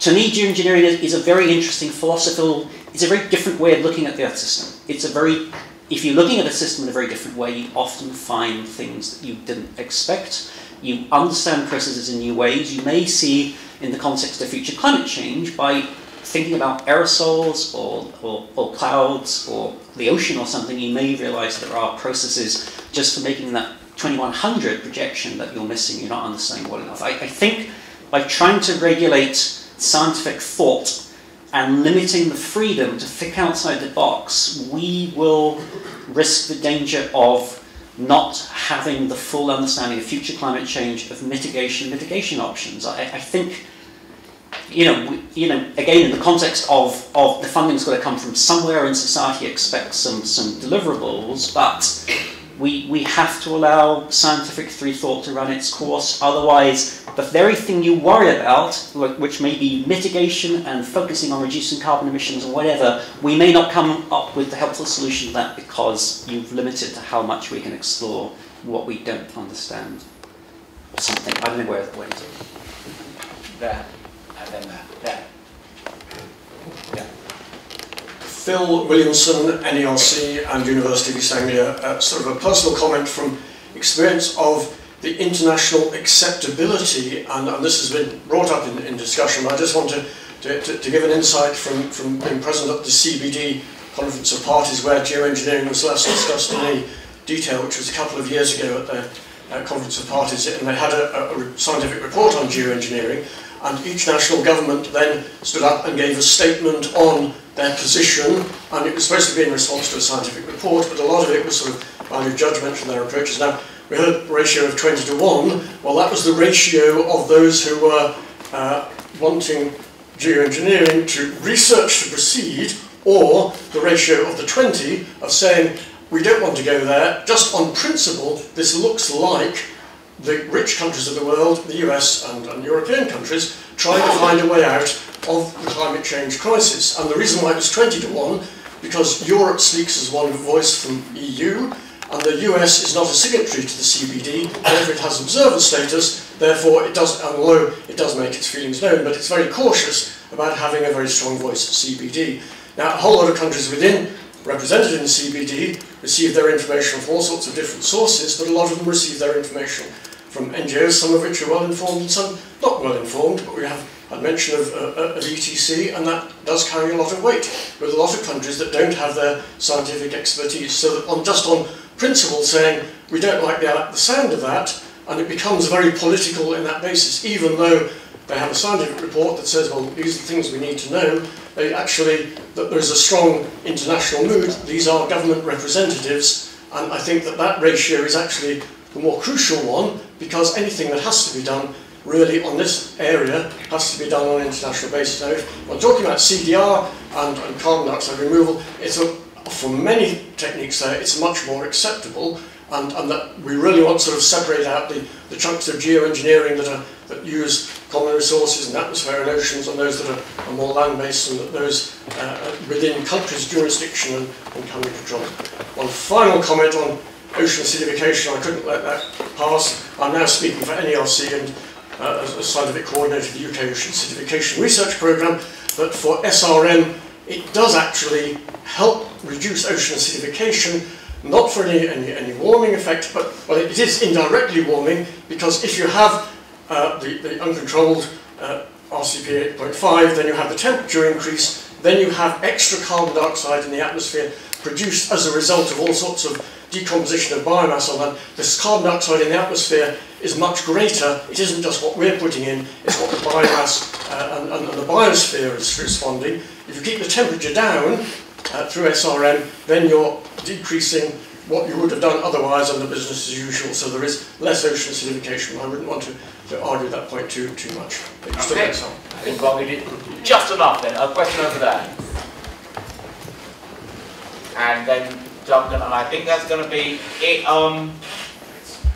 Speaker 1: To me, geoengineering is a very interesting philosophical, it's a very different way of looking at the Earth system. If you're looking at a system in a very different way, you often find things that you didn't expect. You understand processes in new ways. You may see, in the context of future climate change, by thinking about aerosols or clouds or the ocean or something, you may realize there are processes just for making that 2100 projection that you're missing, you're not understanding well enough. I think by trying to regulate scientific thought and limiting the freedom to think outside the box, we will risk the danger of not having the full understanding of future climate change, of mitigation options. I think, you know, again, in the context of the funding's got to come from somewhere, and society expects some deliverables, but we have to allow scientific thought to run its course. Otherwise, the very thing you worry about, which may be mitigation and focusing on reducing carbon emissions or whatever, we may not come up with the helpful solution to that because you've limited to how much we can explore what we don't understand. Or something. I don't know where it went.
Speaker 12: There. And then there. Yeah. Phil Williamson, NERC and University of East Anglia, sort of a personal comment from experience of the international acceptability, and this has been brought up in discussion, but I just want to give an insight from being present at the CBD Conference of Parties, where geoengineering was last discussed in any detail, which was a couple of years ago at the Conference of Parties, and they had a scientific report on geoengineering, and each national government then stood up and gave a statement on their position, and it was supposed to be in response to a scientific report, but a lot of it was sort of value judgment from their approaches. Now, we heard a ratio of 20 to 1. Well, that was the ratio of those who were wanting geoengineering to research to proceed, or the ratio of the 20 of saying, we don't want to go there, just on principle, this looks like the rich countries of the world, the US and European countries, trying to find a way out of the climate change crisis. And the reason why it was 20 to 1, because Europe speaks as one voice from EU, and the US is not a signatory to the CBD, therefore it has observer status, therefore it does, although it does make its feelings known, but it's very cautious about having a very strong voice at CBD. Now, a whole lot of countries represented in the CBD receive their information from all sorts of different sources, but a lot of them receive their information from NGOs, some of which are well informed and some not well informed, but we have a mention of ETC, and that does carry a lot of weight with a lot of countries that don't have their scientific expertise. So that just on principle saying we don't like the sound of that, and it becomes very political in that basis, even though they have a scientific report that says, well, these are the things we need to know. That there's a strong international mood. These are government representatives,
Speaker 13: And I think that that ratio is actually the more crucial one, because anything that has to be done really on this area has to be done on an international basis. Now, if I'm talking about CDR and carbon dioxide removal, for many techniques there, it's much more acceptable, and that we really want to sort of separate out the chunks of geoengineering that use common resources and atmosphere and oceans, and those that are more land-based, and that those within countries' jurisdiction and can be controlled. One final comment on ocean acidification, I couldn't let that pass. I'm now speaking for NERC and as a scientific coordinator of the UK Ocean Acidification Research Programme, but for SRM it does actually help reduce ocean acidification, not for any warming effect, but it is indirectly warming, because if you have the uncontrolled RCP 8.5, then you have the temperature increase, then you have extra carbon dioxide in the atmosphere produced as a result of all sorts of decomposition of biomass on land. This carbon dioxide in the atmosphere is much greater. It isn't just what we're putting in, it's what the biomass and the biosphere is responding. If you keep the temperature down through SRM, then you're decreasing what you would have done otherwise under business as usual, so there is less ocean acidification. I wouldn't want to argue that point too much.
Speaker 14: Okay. I think we did just enough then. A question over there. And then Duncan, and I think that's going to be it.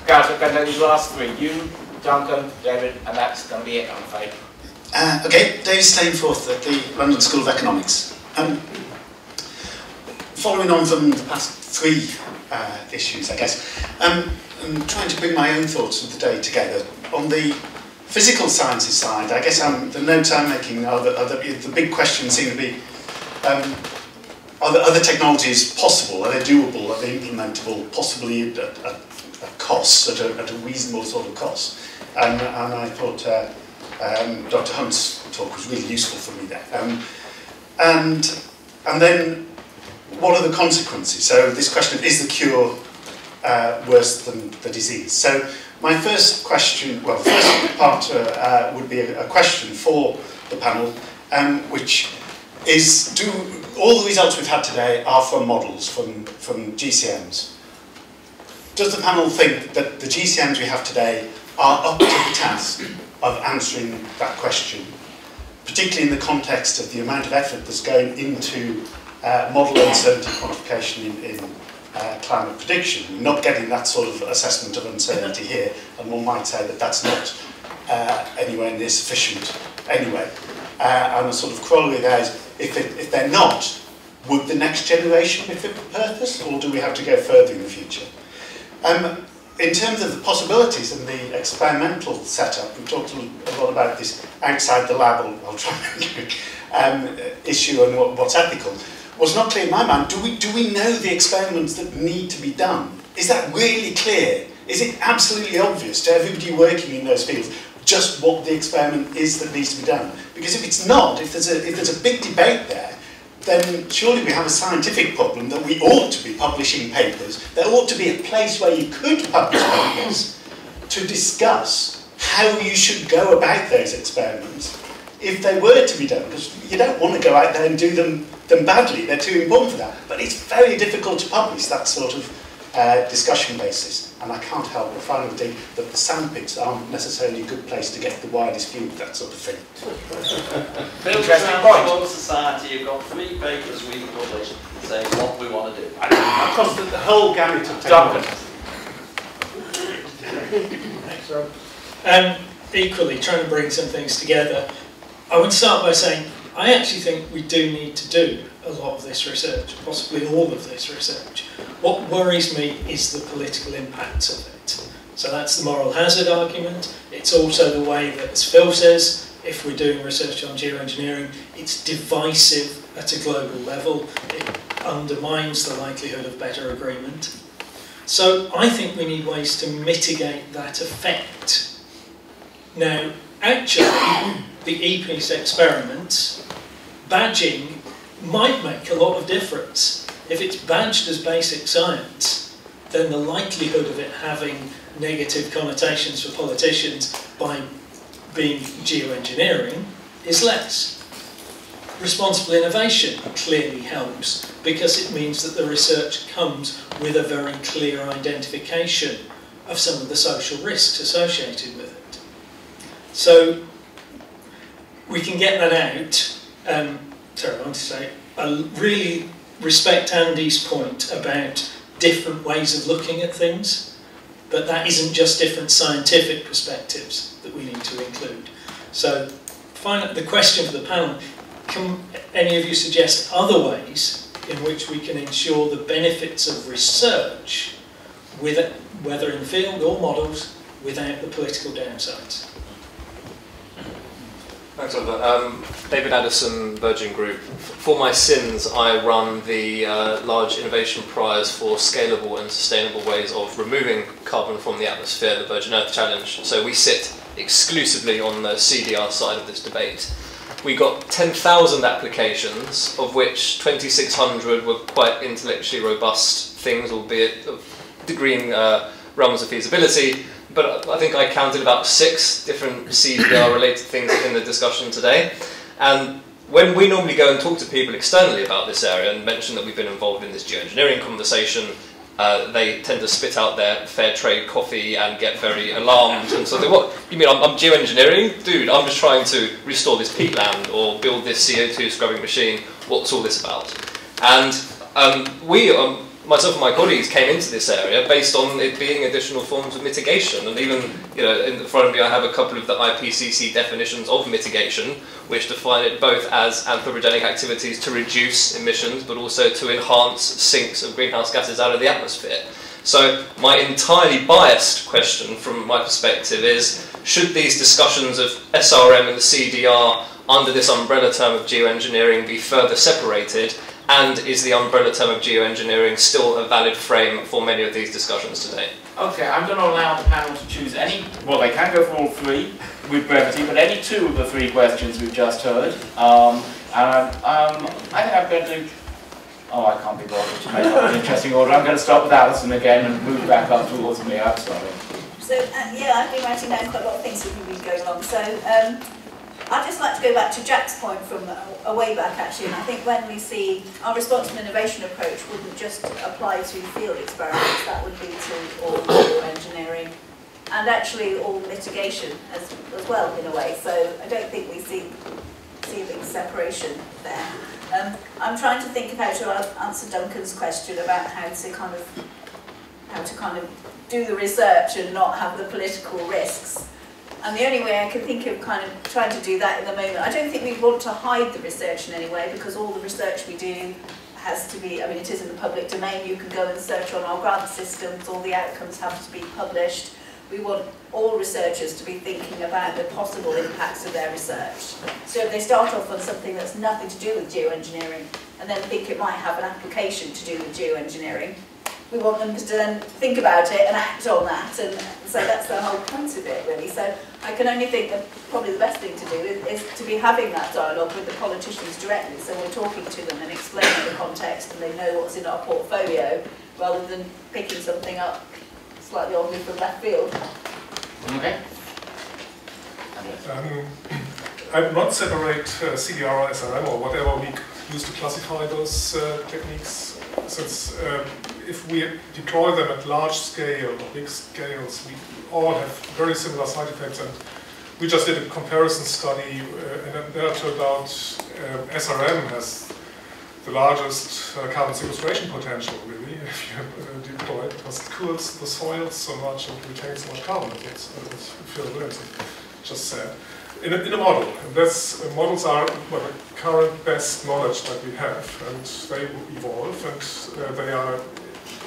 Speaker 14: Guys, we're going to do these last three. You, Duncan, David, and that's going to be it, I'm afraid.
Speaker 23: Okay, David Stainforth at the London School of Economics. Following on from the past three issues, I guess, I'm trying to bring my own thoughts of the day together. On the physical sciences side, I guess the notes I'm making are the big questions seem to be, are the other technologies possible? Are they doable? Are they implementable? Possibly at costs, at a reasonable sort of cost? And I thought Dr. Hunt's talk was really useful for me there. And then, what are the consequences? So this question, is the cure worse than the disease? So my first question, well, the first part would be a question for the panel, which is, do all the results we've had today are from models, from GCMs? Does the panel think that the GCMs we have today are up to the task of answering that question, particularly in the context of the amount of effort that's going into model uncertainty quantification in climate prediction? We're not getting that sort of assessment of uncertainty here, and one might say that that's not anywhere near sufficient anyway. And a sort of corollary there is, if they're not, would the next generation be fit for purpose, or do we have to go further in the future? In terms of the possibilities and the experimental setup, we've talked a lot about this outside the lab, I'll try and issue and what's ethical. What's not clear in my mind, do we know the experiments that need to be done? Is that really clear? Is it absolutely obvious to everybody working in those fields just what the experiment is that needs to be done? Because if it's not, if there's a big debate there, then surely we have a scientific problem that we ought to be publishing papers. There ought to be a place where you could publish papers to discuss how you should go about those experiments if they were to be done. Because you don't want to go out there and do them badly. They're too important for that. But it's very difficult to publish that sort of discussion basis. And I can't help but finally think that the sandpits aren't necessarily a good place to get the widest view of that sort of thing.
Speaker 15: Interesting point. Model society, you've got 3 papers we published saying what we want to do.
Speaker 12: Across the whole gamut of technology.
Speaker 16: Thanks, Rob. Equally, trying to bring some things together, I would start by saying I actually think we do need to do a lot of this research, possibly all of this research. What worries me is the political impact of it. So that's the moral hazard argument. It's also the way that, as Phil says, if we're doing research on geoengineering, it's divisive at a global level. It undermines the likelihood of better agreement. So I think we need ways to mitigate that effect. Now, actually, the EPIS experiments, badging might make a lot of difference. If it's badged as basic science, then the likelihood of it having negative connotations for politicians by being geoengineering is less. responsible innovation clearly helps, because it means that the research comes with a very clear identification of some of the social risks associated with it. So we can get that out. Sorry, I want to say, I really respect Andy's point about different ways of looking at things, but that isn't just different scientific perspectives that we need to include. So, the question for the panel, can any of you suggest other ways in which we can ensure the benefits of research, whether in the field or models, without the political downsides?
Speaker 17: Thanks, Oliver. David Addison, Virgin Group. For my sins, I run the large innovation prize for scalable and sustainable ways of removing carbon from the atmosphere, the Virgin Earth Challenge. So we sit exclusively on the CDR side of this debate. We got 10,000 applications, of which 2,600 were quite intellectually robust things, albeit of degreeing realms of feasibility. But I think I counted about 6 different CDR-related things in the discussion today. And when we normally go and talk to people externally about this area and mention that we've been involved in this geoengineering conversation, they tend to spit out their fair trade coffee and get very alarmed. And so they, what, you mean I'm geoengineering? Dude, I'm just trying to restore this peatland or build this CO2 scrubbing machine. What's all this about? And myself and my colleagues came into this area based on it being additional forms of mitigation, and even, you know, in front of me I have a couple of the IPCC definitions of mitigation, which define it both as anthropogenic activities to reduce emissions, but also to enhance sinks of greenhouse gases out of the atmosphere. So my entirely biased question from my perspective is, should these discussions of SRM and the CDR under this umbrella term of geoengineering be further separated? And is the umbrella term of geoengineering still a valid frame for many of these discussions today?
Speaker 14: Okay, I'm going to allow the panel to choose any, well, they can go for all 3 with brevity, but any 2 of the 3 questions we've just heard. I think I'm going to, I can't be bothered to make up an interesting order. I'm going to start with Alison again and move back up towards me. I'm sorry.
Speaker 3: So, yeah, I've been writing down quite a lot of things that we've been going along. So, I'd just like to go back to Jack's point from a way back, actually, and I think when we see our responsible innovation approach wouldn't just apply to field experiments, that would be to all geoengineering and actually all mitigation as well, in a way. So I don't think we see a big separation there. I'm trying to think of how to answer Duncan's question about how to kind of do the research and not have the political risks. And the only way I can think of kind of trying to do that in the moment, I don't think we want to hide the research in any way, because all the research we do has to be, I mean, it is in the public domain. You can go and search on our grant systems, all the outcomes have to be published. We want all researchers to be thinking about the possible impacts of their research. So if they start off on something that's nothing to do with geoengineering and then think it might have an application to do with geoengineering, we want them to then think about it and act on that, and so that's the whole point of it, really. So I can only think that probably the best thing to do is to be having that dialogue with the politicians directly, so we're talking to them and explaining the context and they know what's in our portfolio, rather than picking something up slightly oddly from left field.
Speaker 14: Okay.
Speaker 5: I would not separate CDR or SRM or whatever we use to classify those techniques, since if we deploy them at large scale or big scales, we all have very similar side effects. And we just did a comparison study, and there turned out SRM has the largest carbon sequestration potential, really, if you deploy it, because it cools the soil so much and retains so much carbon, as Phil Williams just said. In a model, and models are the current best knowledge that we have, and they evolve, and they are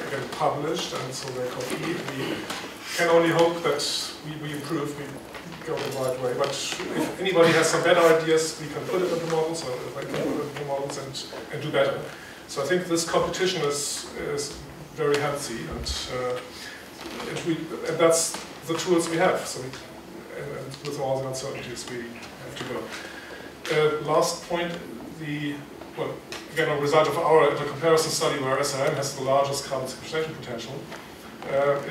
Speaker 5: again published, and so they're complete. We can only hope that we improve, we go the right way. But if anybody has some better ideas, we can put it into models, or they can put it into models and do better. So I think this competition is very healthy, and that's the tools we have. So and with all the uncertainties we have to go. Last point, again, a result of the comparison study where SRM has the largest carbon sequestration potential,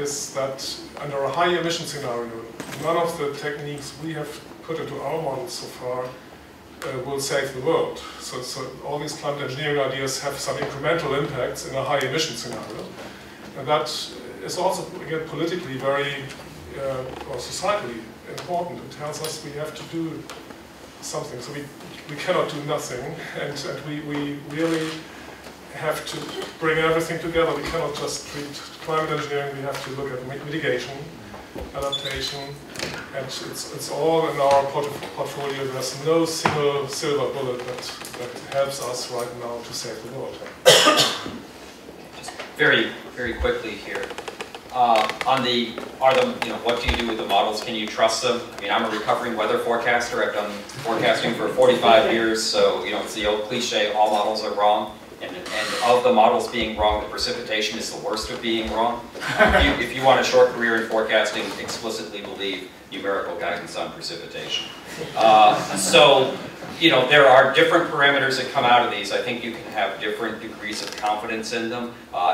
Speaker 5: is that under a high emission scenario, none of the techniques we have put into our models so far will save the world. So all these climate engineering ideas have some incremental impacts in a high emission scenario. And that is also, again, politically very, or societally important. It tells us we have to do something. So we cannot do nothing, and we really have to bring everything together. We cannot just treat climate engineering, we have to look at mitigation, adaptation, and it's all in our portfolio. There's no single silver bullet that helps us right now to save the world.
Speaker 4: Just very, very quickly here. What do you do with the models? Can you trust them? I mean, I'm a recovering weather forecaster. I've done forecasting for 45 years, so it's the old cliche, all models are wrong. And of the models being wrong, the precipitation is the worst of being wrong. If you want a short career in forecasting, explicitly believe numerical guidance on precipitation. There are different parameters that come out of these. I think you can have different degrees of confidence in them.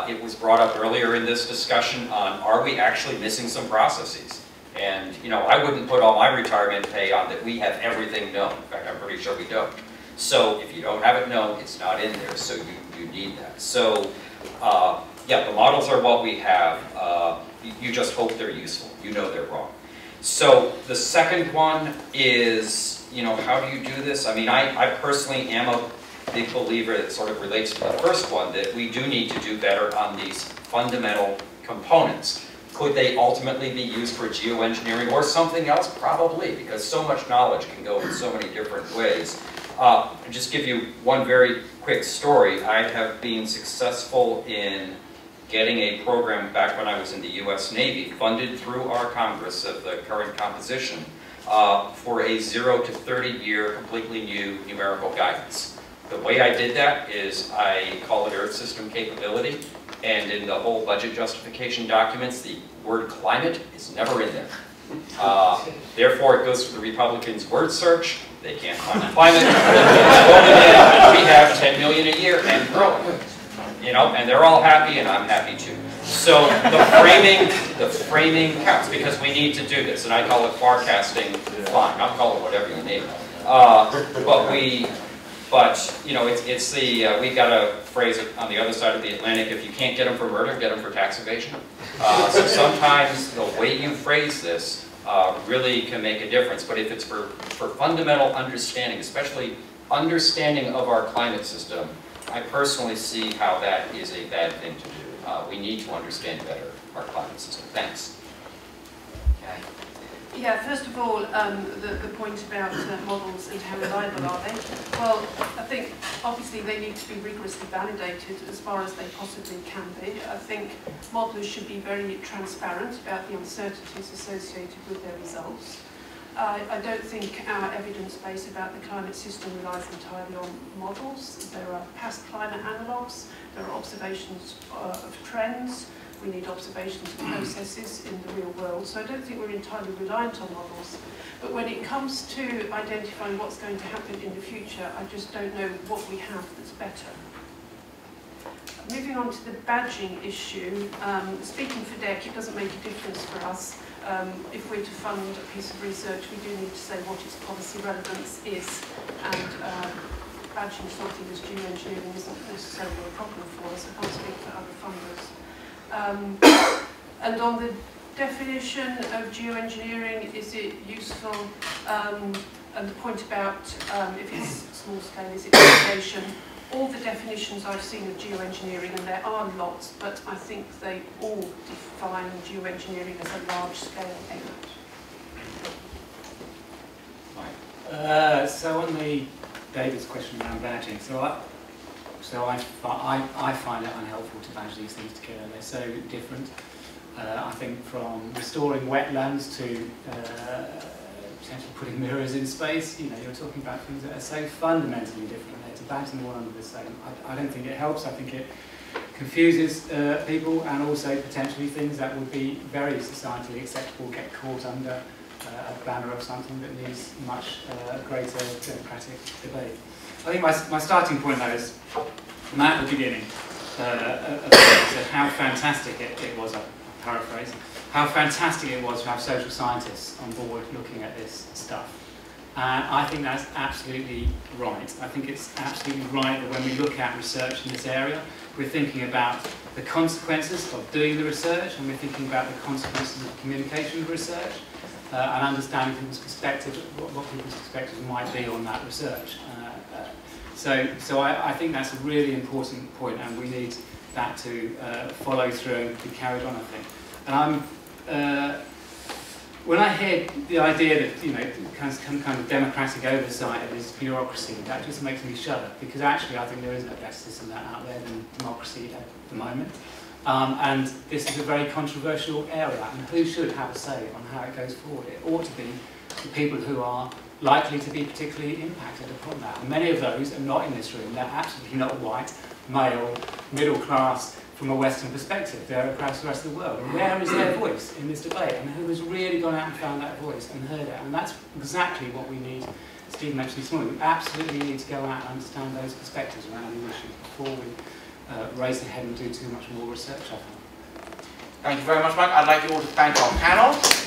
Speaker 4: It was brought up earlier in this discussion on, are we actually missing some processes? And I wouldn't put all my retirement pay on that we have everything known. In fact, I'm pretty sure we don't. So if you don't have it known, it's not in there, so you need that. So yeah, the models are what we have. You just hope they're useful. You know they're wrong. So the second one is, how do you do this? I mean, I personally am a big believer that sort of relates to the first one, that we do need to do better on these fundamental components. Could they ultimately be used for geoengineering or something else? Probably, because so much knowledge can go in so many different ways. I'll just give you one very quick story. I have been successful in getting a program back when I was in the US Navy, funded through our Congress of the current composition, for a 0 to 30-year completely new numerical guidance. The way I did that is I call it Earth System Capability, and in the whole budget justification documents, the word climate is never in there. Therefore, it goes to the Republicans' word search. They can't find climate. We have 10 million a year and growing. And they're all happy, and I'm happy too. So the framing counts, because we need to do this, and I call it forecasting. Fine, I'll call it whatever you name it. We've got a phrase on the other side of the Atlantic: if you can't get them for murder, get them for tax evasion. So sometimes the way you phrase this really can make a difference. But if it's for fundamental understanding, especially understanding of our climate system, I personally see how that is a bad thing to do. We need to understand better our climate system. Thanks. Okay.
Speaker 10: Yeah, first of all, the point about models and how reliable are they? Well, I think obviously they need to be rigorously validated as far as they possibly can be. I think modelers should be very transparent about the uncertainties associated with their results. I don't think our evidence base about the climate system relies entirely on models. There are past climate analogues, there are observations of trends. We need observations of processes in the real world. So I don't think we're entirely reliant on models. But when it comes to identifying what's going to happen in the future, I just don't know what we have that's better. Moving on to the badging issue, speaking for DEC, it doesn't make a difference for us. If we're to fund a piece of research, we do need to say what its policy relevance is. And badging something as geoengineering isn't necessarily a problem for us. I can't speak for other funders. And on the definition of geoengineering, is it useful? And the point about if it's small scale, is it mitigation? All the definitions I've seen of geoengineering, and there are lots, but I think they all define geoengineering as a large scale effort.
Speaker 2: So on David's question around badging, I find it unhelpful to badge these things together. They're so different. I think from restoring wetlands to potentially putting mirrors in space, you're talking about things that are so fundamentally different. To badge them all under the same, I don't think it helps. I think it confuses people, and also potentially things that would be very societally acceptable get caught under a banner of something that needs much greater democratic debate. I think my starting point, though, is from at the beginning, how fantastic it was, I'll paraphrase, how fantastic it was to have social scientists on board looking at this stuff. And I think that's absolutely right. I think it's absolutely right that when we look at research in this area, we're thinking about the consequences of doing the research, and we're thinking about the consequences of communication of research, and understanding people's perspectives, what people's perspectives might be on that research. So I think that's a really important point, and we need that to follow through and be carried on, I think. And when I hear the idea that kind of democratic oversight of this bureaucracy, that just makes me shudder, because actually I think there isn't a better system out there than democracy at the moment. And this is a very controversial area, and who should have a say on how it goes forward? It ought to be the people who are likely to be particularly impacted upon that. And many of those are not in this room. They're absolutely not white, male, middle class, from a Western perspective. They're across the rest of the world. And where is their voice in this debate? And who has really gone out and found that voice and heard it? And that's exactly what we need. Steve mentioned this morning. We absolutely need to go out and understand those perspectives around the issues before we race ahead and do too much more research, I think.
Speaker 14: Thank you very much, Mike. I'd like you all to thank our panel.